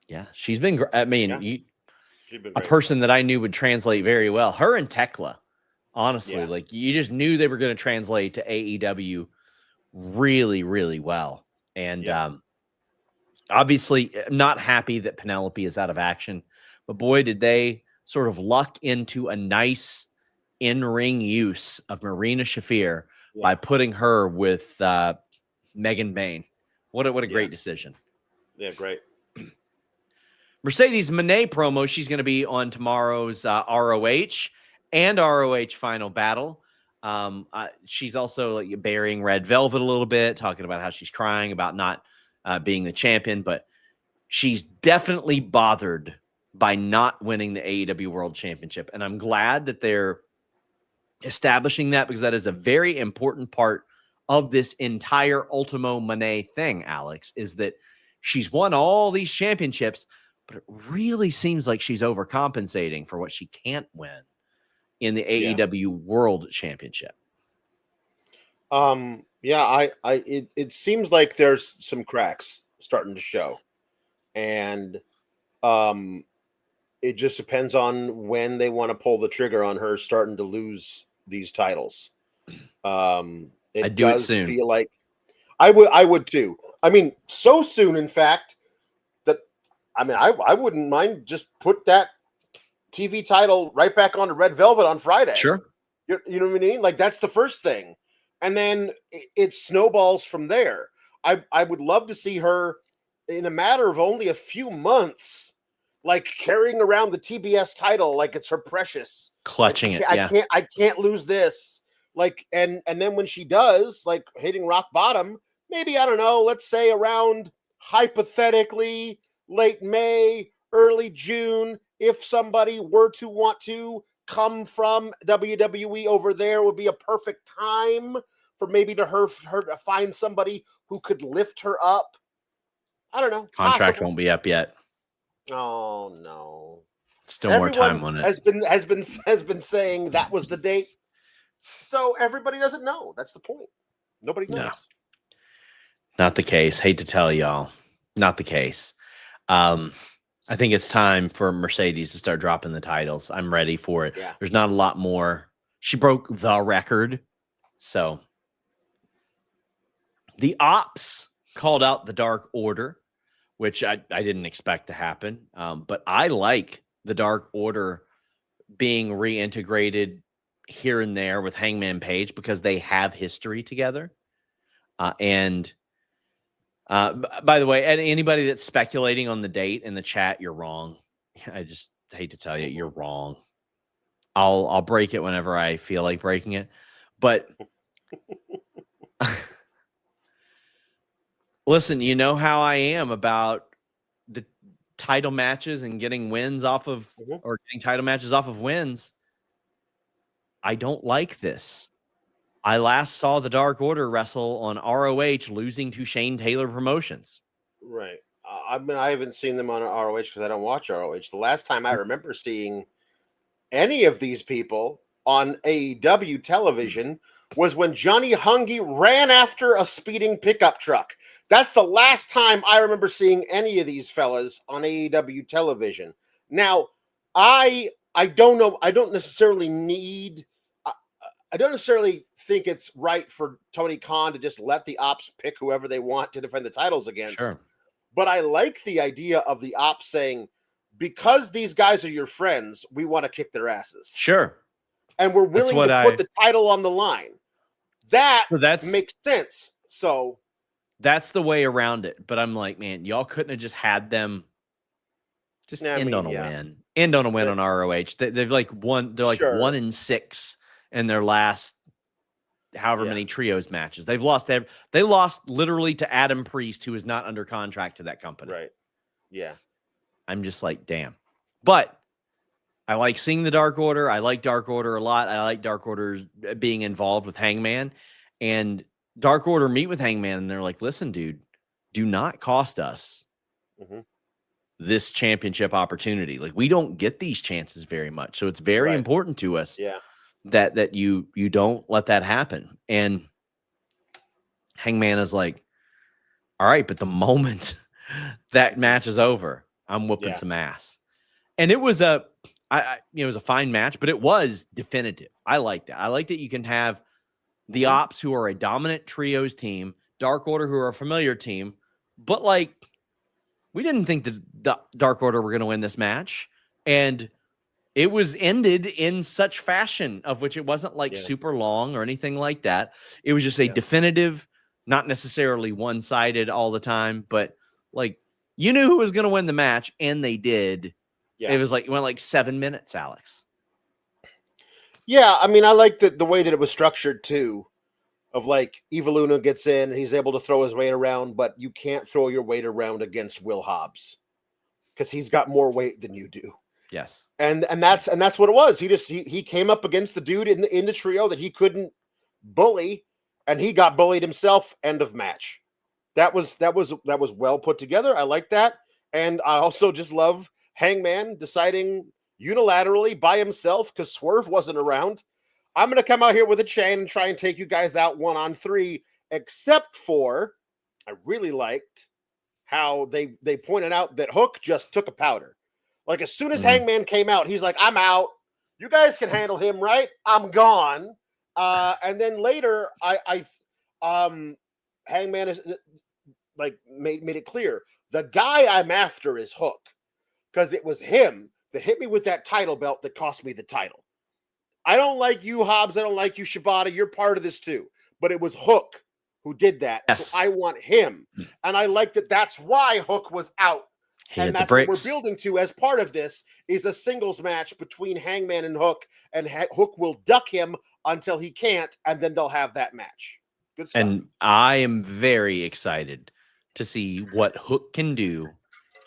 Yeah, she's been, a person that I knew would translate very well. Her and Tekla. Honestly, like you just knew they were going to translate to AEW really, really well. And obviously not happy that Penelope is out of action, but boy, did they sort of luck into a nice in-ring use of Marina Shafir by putting her with Megan Bayne. What a great decision. Yeah, great. Mercedes Moné promo. She's going to be on tomorrow's ROH and ROH Final Battle. She's also like burying Red Velvet a little bit, talking about how she's crying about not being the champion, but she's definitely bothered by not winning the AEW World Championship. And I'm glad that they're establishing that because that is a very important part of this entire Ultimo Moné thing, Alex, is that she's won all these championships, but it really seems like she's overcompensating for what she can't win in the AEW World Championship. It seems like there's some cracks starting to show. And it just depends on when they want to pull the trigger on her starting to lose these titles. It does feel like I would too. I mean, so soon, in fact, that I wouldn't mind just put that TV title right back onto Red Velvet on Friday. Sure. You know what I mean? Like that's the first thing. And then it snowballs from there. I would love to see her in a matter of only a few months, like carrying around the TBS title like it's her precious. Clutching it. I can't lose this. Like, and then when she does, like hitting rock bottom, maybe, I don't know, let's say around hypothetically late May, early June, if somebody were to want to come from WWE over there, would be a perfect time for maybe her to find somebody who could lift her up. I don't know. Contract Possible. won't be up yet. Oh no. Still more time on it. Has been saying that was the date. So everybody doesn't know. That's the point. Nobody knows. No. Not the case. Hate to tell y'all. Not the case. I think it's time for Mercedes to start dropping the titles. I'm ready for it. Yeah. There's not a lot more. She broke the record. So the Ops called out the Dark Order, which I didn't expect to happen. But I like the Dark Order being reintegrated here and there with Hangman Page because they have history together. And by the way, anybody that's speculating on the date in the chat, you're wrong. I just hate to tell you, you're wrong. I'll break it whenever I feel like breaking it. But listen, you know how I am about the title matches and getting wins off of, or getting title matches off of wins. I don't like this. I last saw the Dark Order wrestle on ROH, losing to Shane Taylor Promotions. Right. I haven't seen them on ROH because I don't watch ROH. The last time I remember seeing any of these people on AEW television was when Johnny Hungy ran after a speeding pickup truck. That's the last time I remember seeing any of these fellas on AEW television. Now, I don't know. I don't necessarily think it's right for Tony Khan to just let the Ops pick whoever they want to defend the titles against. Sure. But I like the idea of the Ops saying, because these guys are your friends, we want to kick their asses. Sure. And we're willing to put the title on the line. That makes sense. So that's the way around it. But I'm like, man, y'all couldn't have just had them just end on a win. End on a win on ROH. They've like won. They're like 1-6 in their last however many trios matches. They lost literally to Adam Priest, who is not under contract to that company. Right. Yeah. I'm just like, damn. But I like seeing the Dark Order. I like Dark Order a lot. I like Dark Order being involved with Hangman. And Dark Order meet with Hangman, and they're like, listen, dude, do not cost us this championship opportunity. Like, we don't get these chances very much. So it's very important to us that you don't let that happen. And Hangman is like, all right, but the moment that match is over, I'm whooping some ass. And it was it was a fine match, but it was definitive. I like that. I like that you can have the Ops, who are a dominant trios team, Dark Order, who are a familiar team, but like, we didn't think that the Dark Order were going to win this match. And it was ended in such fashion, of which it wasn't like super long or anything like that. It was just a definitive, not necessarily one-sided all the time, but like, you knew who was going to win the match, and they did. Yeah. It was like, it went like 7 minutes, Alex. Yeah, I mean, I like the way that it was structured too, of like Evil Uno gets in and he's able to throw his weight around, but you can't throw your weight around against Will Hobbs because he's got more weight than you do. Yes. And that's what it was. He came up against the dude in the trio that he couldn't bully, and he got bullied himself. End of match. That was well put together. I like that. And I also just love Hangman deciding unilaterally by himself, because Swerve wasn't around, I'm going to come out here with a chain and try and take you guys out 1-on-3, except for I really liked how they pointed out that Hook just took a powder. Like, as soon as Hangman came out, he's like, I'm out. You guys can handle him, right? I'm gone. And then later, Hangman is like made it clear, the guy I'm after is Hook, because it was him that hit me with that title belt that cost me the title. I don't like you, Hobbs. I don't like you, Shibata. You're part of this too. But it was Hook who did that. Yes. So I want him. And I like that that's why Hook was out. And that's what we're building to as part of this, is a singles match between Hangman and Hook. And Hook will duck him until he can't, and then they'll have that match. Good stuff. And I am very excited to see what Hook can do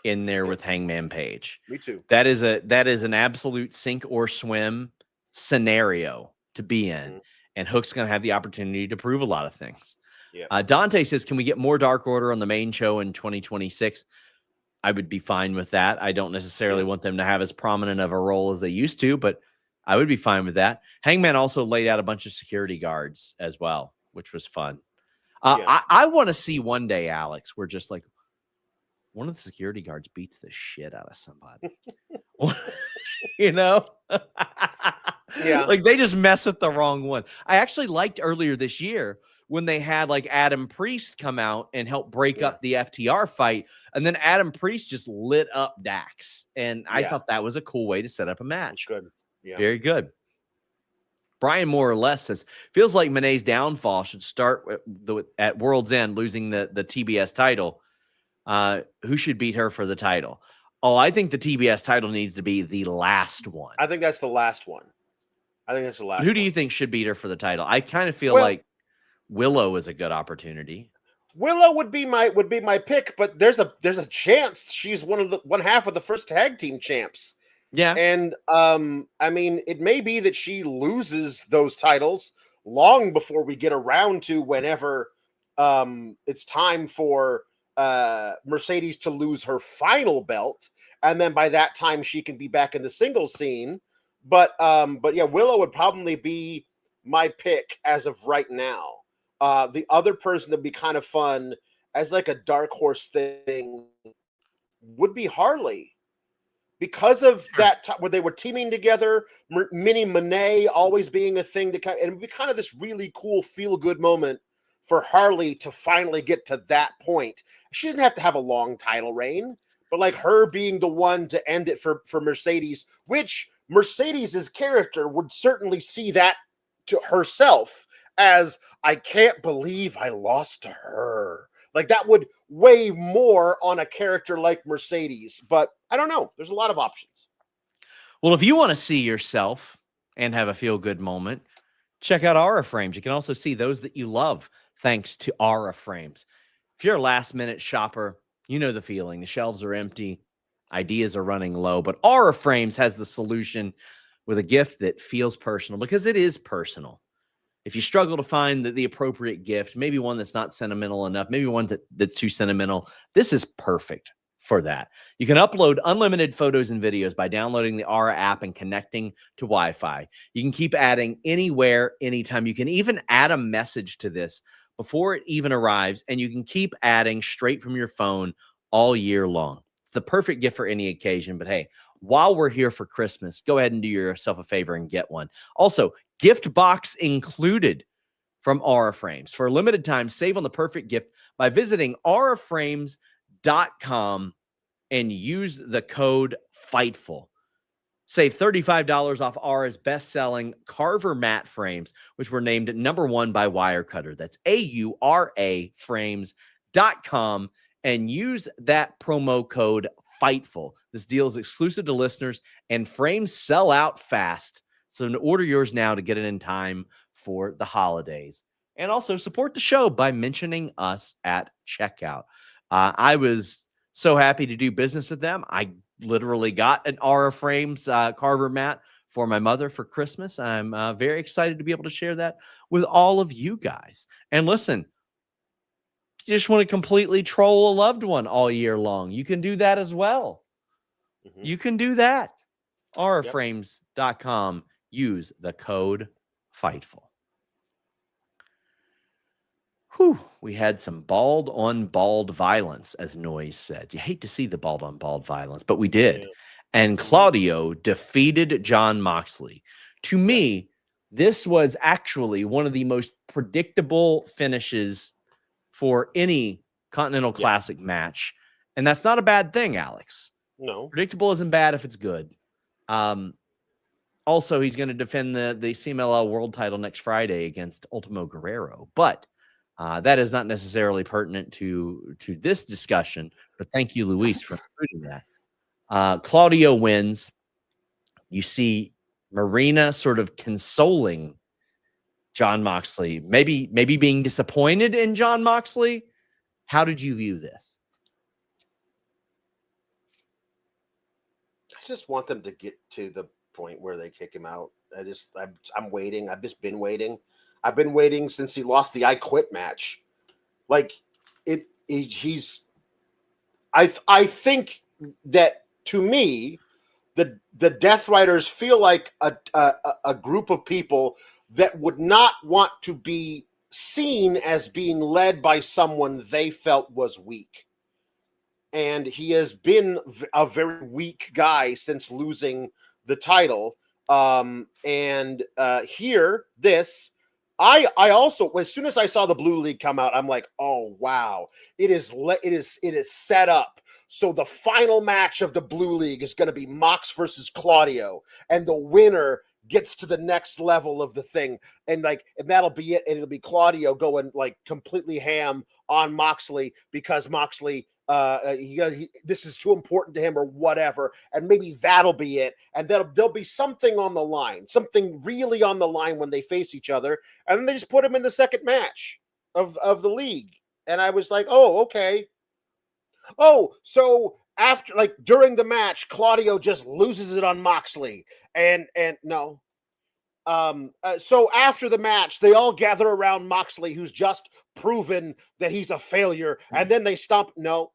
in there with Hangman Page. Me too. That is an absolute sink or swim scenario to be in. and Hook's going to have the opportunity to prove a lot of things. Yeah. Dante says, can we get more Dark Order on the main show in 2026? I would be fine with that. I don't necessarily want them to have as prominent of a role as they used to, but I would be fine with that. Hangman also laid out a bunch of security guards as well, which was fun. I want to see one day, Alex, where just like one of the security guards beats the shit out of somebody. You know? Yeah. Like they just mess with the wrong one. I actually liked earlier this year when they had like Adam Priest come out and help break up the FTR fight. And then Adam Priest just lit up Dax. And I thought that was a cool way to set up a match. Good. Yeah. Very good. Brian more or less says, feels like Moné's downfall should start at World's End, losing the TBS title. Who should beat her for the title? Oh, I think the TBS title needs to be the last one. I think that's the last one. Who do you think should beat her for the title? I kind of feel like Willow is a good opportunity. Willow would be my pick, but there's a chance she's one half of the first tag team champs. Yeah. And I mean, it may be that she loses those titles long before we get around to whenever it's time for Mercedes to lose her final belt, and then by that time she can be back in the singles scene. But yeah, Willow would probably be my pick as of right now. The other person that'd be kind of fun as like a dark horse thing would be Harley. Because of that, where they were teaming together, Mini Monet always being a thing, and it would be kind of this really cool feel-good moment for Harley to finally get to that point. She doesn't have to have a long title reign, but like her being the one to end it for Mercedes, which Mercedes' character would certainly see that to herself as, I can't believe I lost to her. Like that would weigh more on a character like Mercedes, but I don't know. There's a lot of options. Well, if you want to see yourself and have a feel-good moment, check out Aura Frames. You can also see those that you love thanks to Aura Frames. If you're a last-minute shopper, you know the feeling. The shelves are empty. Ideas are running low, but Aura Frames has the solution with a gift that feels personal, because it is personal. If you struggle to find the appropriate gift, maybe one that's not sentimental enough, maybe one that's too sentimental, this is perfect for that. You can upload unlimited photos and videos by downloading the Aura app and connecting to Wi-Fi. You can keep adding anywhere, anytime. You can even add a message to this before it even arrives, and you can keep adding straight from your phone all year long. It's the perfect gift for any occasion, but hey, while we're here for Christmas, go ahead and do yourself a favor and get one. Also, gift box included from Aura Frames. For a limited time, save on the perfect gift by visiting auraframes.com and use the code FIGHTFUL. Save $35 off Aura's best-selling Carver mat frames, which were named #1 by Wirecutter. That's AURA frames.com, and use that promo code FIGHTFUL. This deal is exclusive to listeners, and frames sell out fast. So order yours now to get it in time for the holidays. And also support the show by mentioning us at checkout. I was so happy to do business with them. I literally got an Aura Frames Carver mat for my mother for Christmas. I'm very excited to be able to share that with all of you guys. And listen, you just want to completely troll a loved one all year long, you can do that as well. You can do that. auraframes.com. Use the code FIGHTFUL. Whew, we had some bald-on-bald violence, as Noise said. You hate to see the bald-on-bald violence, but we did. Yeah. And Claudio defeated Jon Moxley. To me, this was actually one of the most predictable finishes for any Continental Classic match. And that's not a bad thing, Alex. No. Predictable isn't bad if it's good. Also, he's going to defend the CMLL World title next Friday against Ultimo Guerrero. But that is not necessarily pertinent to this discussion. But thank you, Luis, for including that. Claudio wins. You see Marina sort of consoling Jon Moxley, maybe being disappointed in Jon Moxley. How did you view this? I just want them to get to the point where they kick him out. I'm waiting. I've just been waiting. I've been waiting since he lost the I Quit match. Like I think that, to me, the Death Riders feel like a group of people that would not want to be seen as being led by someone they felt was weak. And he has been a very weak guy since losing the title. I also, as soon as I saw the Blue League come out, I'm like, oh wow, it is set up. So the final match of the Blue League is going to be Mox versus Claudio, and the winner gets to the next level of the thing, and that'll be it. And it'll be Claudio going like completely ham on Moxley because Moxley, this is too important to him or whatever, and maybe that'll be it. And there'll be something on the line, something really on the line when they face each other, and then they just put him in the second match of the league. And I was like, oh, okay. Oh, so after, like, during the match, Claudio just loses it on Moxley, and no. So after the match, they all gather around Moxley, who's just proven that he's a failure, and then they stomp. No.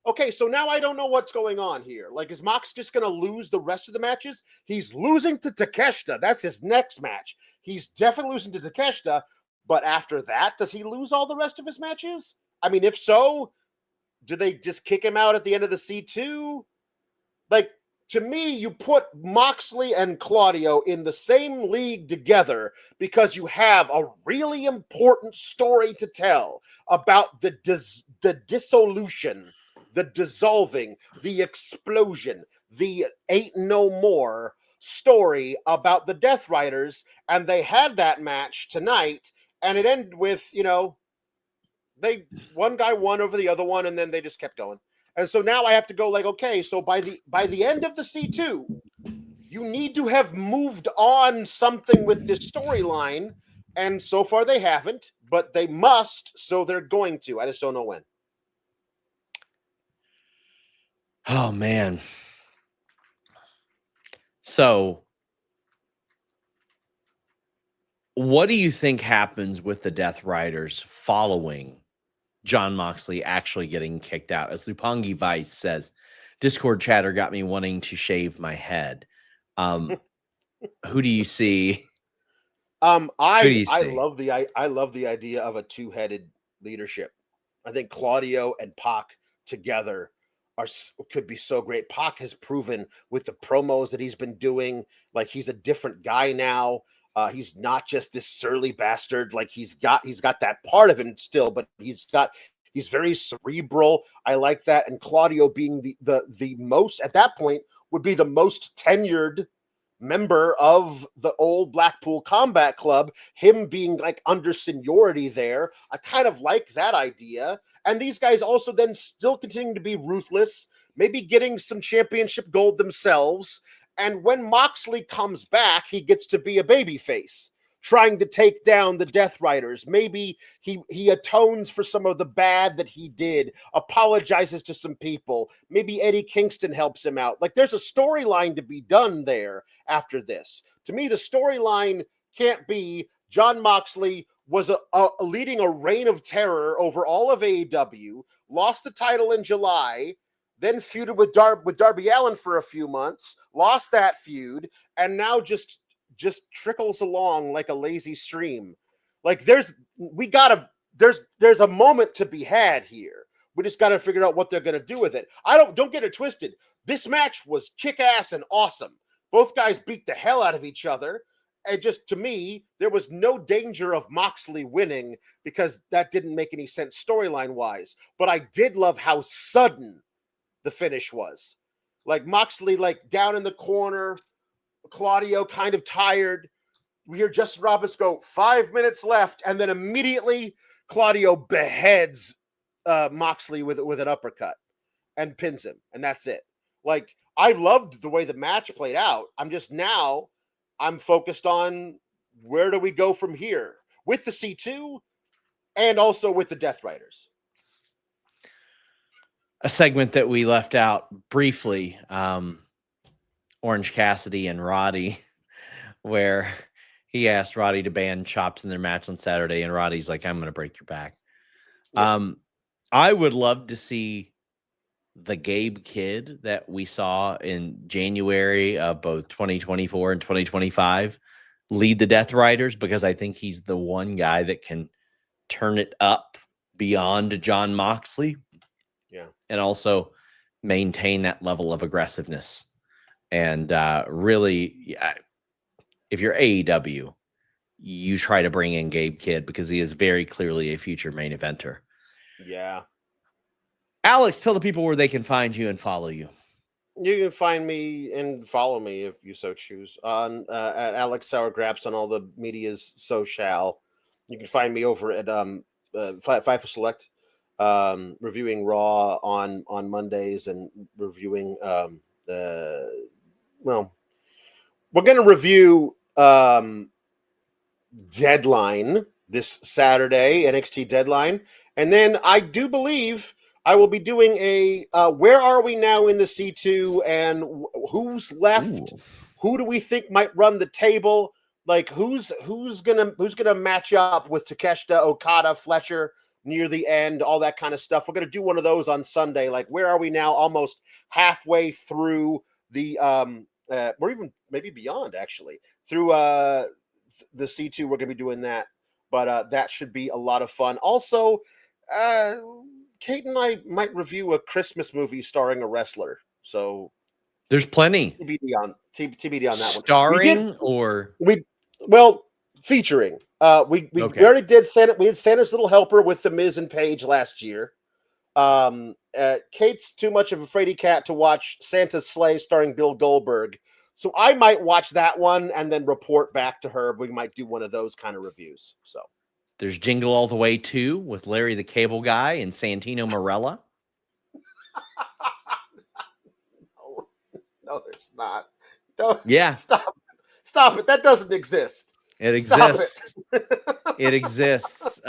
Okay, so now I don't know what's going on here. Like, is Mox just going to lose the rest of the matches? He's losing to Takeshita. That's his next match. He's definitely losing to Takeshita, but after that, does he lose all the rest of his matches? I mean, if so, do they just kick him out at the end of the C2? Like, to me, you put Moxley and Claudio in the same league together because you have a really important story to tell about the dissolution, the dissolving, the explosion, the ain't no more story about the Death Riders. And they had that match tonight, and it ended with, one guy won over the other one, and then they just kept going. And so now I have to go like, okay, so by the end of the C2, you need to have moved on something with this storyline. And so far they haven't, but they must, so they're going to. I just don't know when. Oh, man. So what do you think happens with the Death Riders following Jon Moxley actually getting kicked out? As Lupangi Vice says, Discord chatter got me wanting to shave my head. Who do you see? I love the idea of a two-headed leadership. I think Claudio and Pac together could be so great. Pac has proven with the promos that he's been doing, like, he's a different guy now. He's not just this surly bastard. Like, he's got that part of him still, but he's very cerebral. I like that. And Claudio being the most, at that point, would be the most tenured member of the old Blackpool Combat Club, him being like under seniority there. I kind of like that idea. And these guys also then still continuing to be ruthless, maybe getting some championship gold themselves. And when Moxley comes back, he gets to be a babyface, trying to take down the Death Riders. Maybe he atones for some of the bad that he did, apologizes to some people. Maybe Eddie Kingston helps him out. Like, there's a storyline to be done there after this. To me, the storyline can't be Jon Moxley was leading a reign of terror over all of AEW, lost the title in July, then feuded with Darby Allin for a few months, lost that feud, and now just trickles along like a lazy stream. Like, there's a moment to be had here. We just got to figure out what they're going to do with it. Don't get it twisted. This match was kick-ass and awesome. Both guys beat the hell out of each other. And just, to me, there was no danger of Moxley winning because that didn't make any sense storyline-wise. But I did love how sudden the finish was. Like, Moxley, like, down in the corner, Claudio kind of tired. We hear Justin Roberts go, 5 minutes left, and then immediately Claudio beheads Moxley with an uppercut and pins him, and that's it. Like, I loved the way the match played out. I'm focused on where do we go from here with the C2 and also with the Death Riders. A segment that we left out briefly. Orange Cassidy and Roddy, where he asked Roddy to ban chops in their match on Saturday, and Roddy's like, "I'm going to break your back." Yeah. I would love to see the Gabe Kid that we saw in January of both 2024 and 2025 lead the Death Riders, because I think he's the one guy that can turn it up beyond John Moxley. Yeah. And also maintain that level of aggressiveness. And really, if you're AEW, you try to bring in Gabe Kidd, because he is very clearly a future main eventer. Yeah. Alex, tell the people where they can find you and follow you. You can find me and follow me if you so choose on at Alex Sour Graps on all the medias social. You can find me over at Five for Select, reviewing Raw on Mondays and reviewing well, we're gonna review Deadline this Saturday, NXT Deadline, and then I do believe I will be doing a where are we now in the C2 and who's left? Ooh. Who do we think might run the table? Like who's gonna match up with Takeshita, Okada, Fletcher near the end, all that kind of stuff. We're gonna do one of those on Sunday. Like where are we now? Almost halfway through the or even maybe beyond actually through the C2. We're gonna be doing that, but that should be a lot of fun. Also, Kate and I might review a Christmas movie starring a wrestler. So there's plenty. TBD on that one. Starring or featuring. We Okay. already did Santa. We had Santa's Little Helper with the Miz and Paige last year. Kate's too much of a fraidy cat to watch Santa's Sleigh starring Bill Goldberg. So I might watch that one and then report back to her. We might do one of those kind of reviews. So there's Jingle All the Way 2 with Larry the Cable Guy and Santino Marella. No, there's not. Don't. Yeah. Stop it. That doesn't exist. It exists. It exists.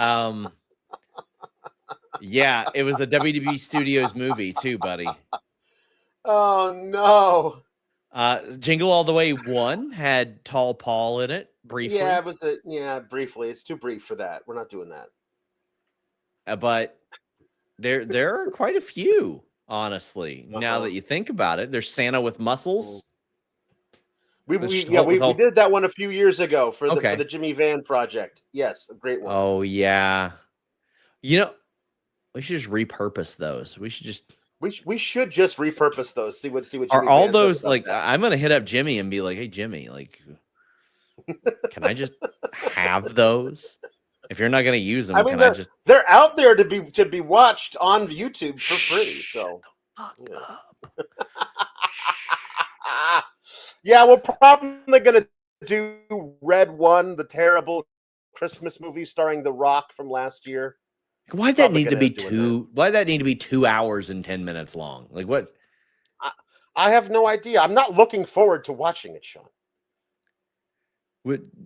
Yeah, it was a WWE Studios movie too, buddy. Oh no. Jingle All the Way 1 had Tall Paul in it briefly. Yeah, it was briefly. It's too brief for that. We're not doing that. But there are quite a few, honestly. Now that you think about it, there's Santa with Muscles. We did that one a few years ago for the Jimmy Van project. Yes, a great one. Oh yeah. You know, we should just repurpose those. We should just repurpose those. See what Jimmy are all Van those like that. I'm gonna hit up Jimmy and be like, "Hey Jimmy, like, can I just have those? If you're not gonna use them, they're out there to be watched on YouTube for free." So yeah, we're probably gonna do Red One, the terrible Christmas movie starring The Rock from last year. Why'd that need to be 2 hours and 10 minutes long? Like what? I have no idea. I'm not looking forward to watching it, Sean.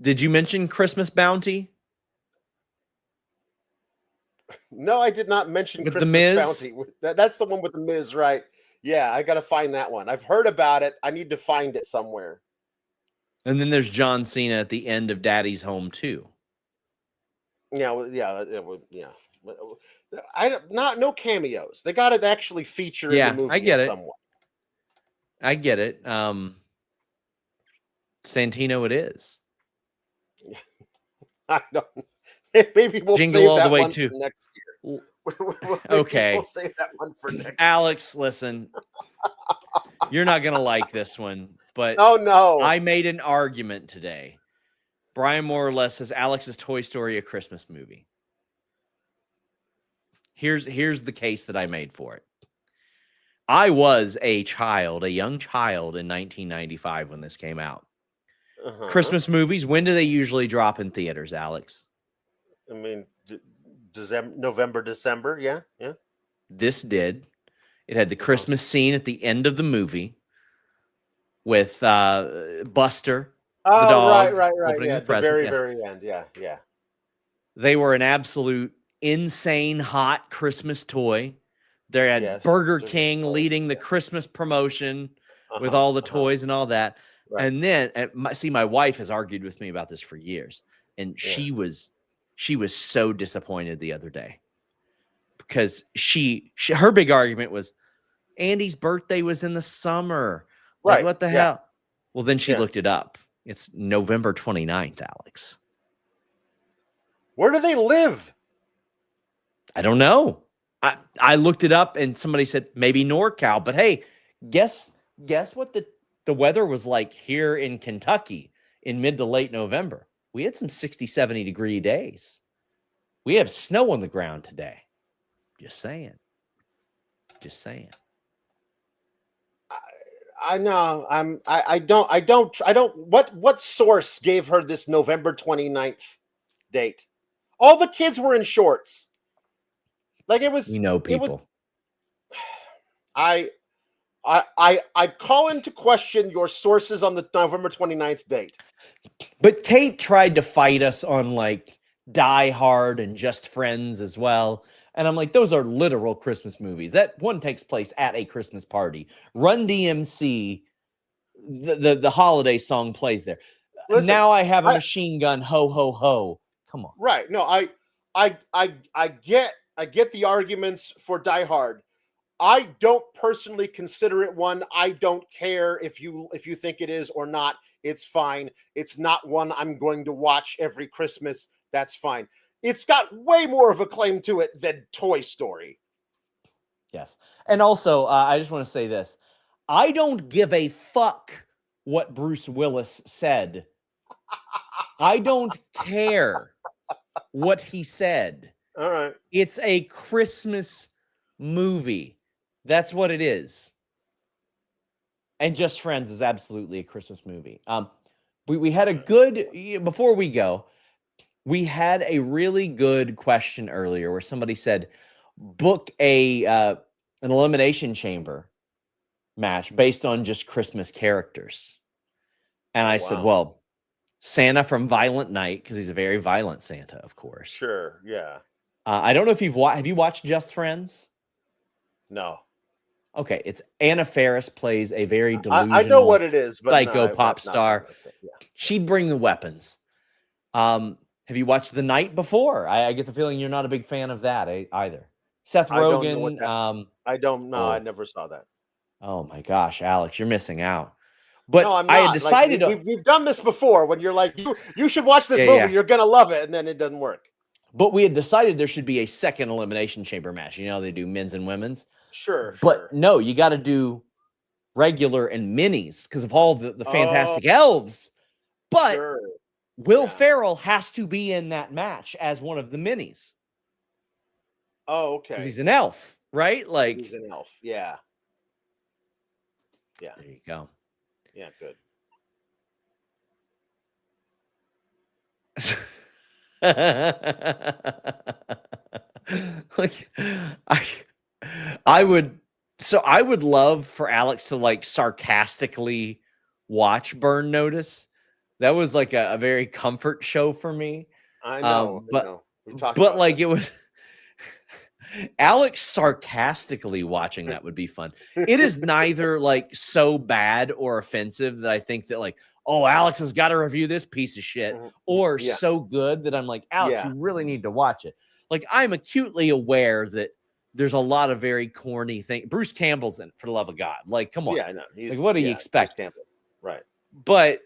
Did you mention Christmas Bounty? No, I did not mention with Christmas the Miz? Bounty. That's the one with the Miz, right? Yeah, I got to find that one. I've heard about it. I need to find it somewhere. And then there's John Cena at the end of Daddy's Home too. Yeah. No cameos. They got to actually feature in the movie. I get it. Somewhat. I get it. Santino, it is. I don't. Maybe we'll Jingle save All that the Way one too. For next year. Okay. We'll save that one for next. Alex, listen. You're not gonna like this one, but oh no, I made an argument today. Brian more or less says Alex's Toy Story a Christmas movie. Here's the case that I made for it. I was a young child in 1995 when this came out. Christmas movies, when do they usually drop in theaters, Alex? I mean, November, December, yeah. This did. It had the Christmas scene at the end of the movie with Buster, the dog. Right. Opening Yeah, the very end. Yeah. They were an absolute insane hot Christmas toy. They had Burger King leading the Christmas promotion. with all the toys and all that. Right. And then my wife has argued with me about this for years, and she was so disappointed the other day because her big argument was Andy's birthday was in the summer. Like, what the hell? Well, then she looked it up. It's November 29th, Alex. Where do they live? I don't know. I looked it up and somebody said maybe NorCal, but hey, guess what the weather was like here in Kentucky in mid to late November. We had some 60, 70 degree days. We have snow on the ground today. Just saying. I know. I don't. What source gave her this November 29th date? All the kids were in shorts. Like it was. People. I call into question your sources on the November 29th date. But Kate tried to fight us on like Die Hard and Just Friends as well. And I'm like, those are literal Christmas movies. That one takes place at a Christmas party. Run DMC, the holiday song plays there. Listen, now I have a machine gun, ho ho ho. Come on. Right. No, I get the arguments for Die Hard. I don't personally consider it one. I don't care if you think it is or not. It's fine. It's not one I'm going to watch every Christmas. That's fine. It's got way more of a claim to it than Toy Story. Yes. And also, I just want to say this. I don't give a fuck what Bruce Willis said. I don't care what he said. All right. It's a Christmas movie. That's what it is. And Just Friends is absolutely a Christmas movie. We had a good, before we go, we had a really good question earlier where somebody said, book an Elimination Chamber match based on just Christmas characters. And I said, well, Santa from Violent Night, because he's a very violent Santa, of course. Sure, yeah. I don't know if have you watched Just Friends? No. Okay, it's Anna Faris plays a very delusional I know what it is, but psycho pop star. Yeah. She'd bring the weapons. Have you watched The Night Before? I get the feeling you're not a big fan of that either. Seth Rogen. I don't know. I never saw that. Oh my gosh, Alex, you're missing out. But no, I'm not. I had decided we've done this before when you're like, you should watch this movie. Yeah. You're gonna love it, and then it doesn't work. But we had decided there should be a second Elimination Chamber match. You know, they do men's and women's. Sure. But no, you got to do regular and minis because of all the fantastic elves. But Will Ferrell has to be in that match as one of the minis. Oh, okay. Because he's an elf, right? Like he's an elf. Yeah. Yeah. There you go. Yeah, good. Like I would love for Alex to like sarcastically watch Burn Notice. That was like a very comfort show for me. I know, but like it was Alex sarcastically watching that would be fun. It is neither like so bad or offensive that I think that like, oh, Alex has got to review this piece of shit, or so good that I'm like, Alex, you really need to watch it. Like, I'm acutely aware that there's a lot of very corny things. Bruce Campbell's in it, for the love of God. Like, come on. Yeah, I know. Like, what do you expect? Right. But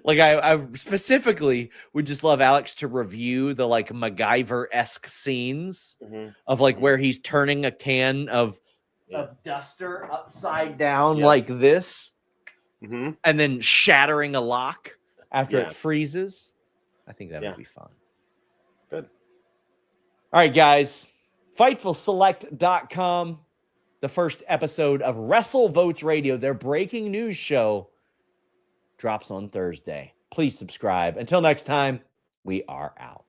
like I specifically would just love Alex to review the like MacGyver-esque scenes of like where he's turning a can of duster upside down like this and then shattering a lock after it freezes. I think that would be fun. Good. All right, guys. FightfulSelect.com. The first episode of Wrestle Votes Radio, their breaking news show, drops on Thursday. Please subscribe. Until next time, we are out.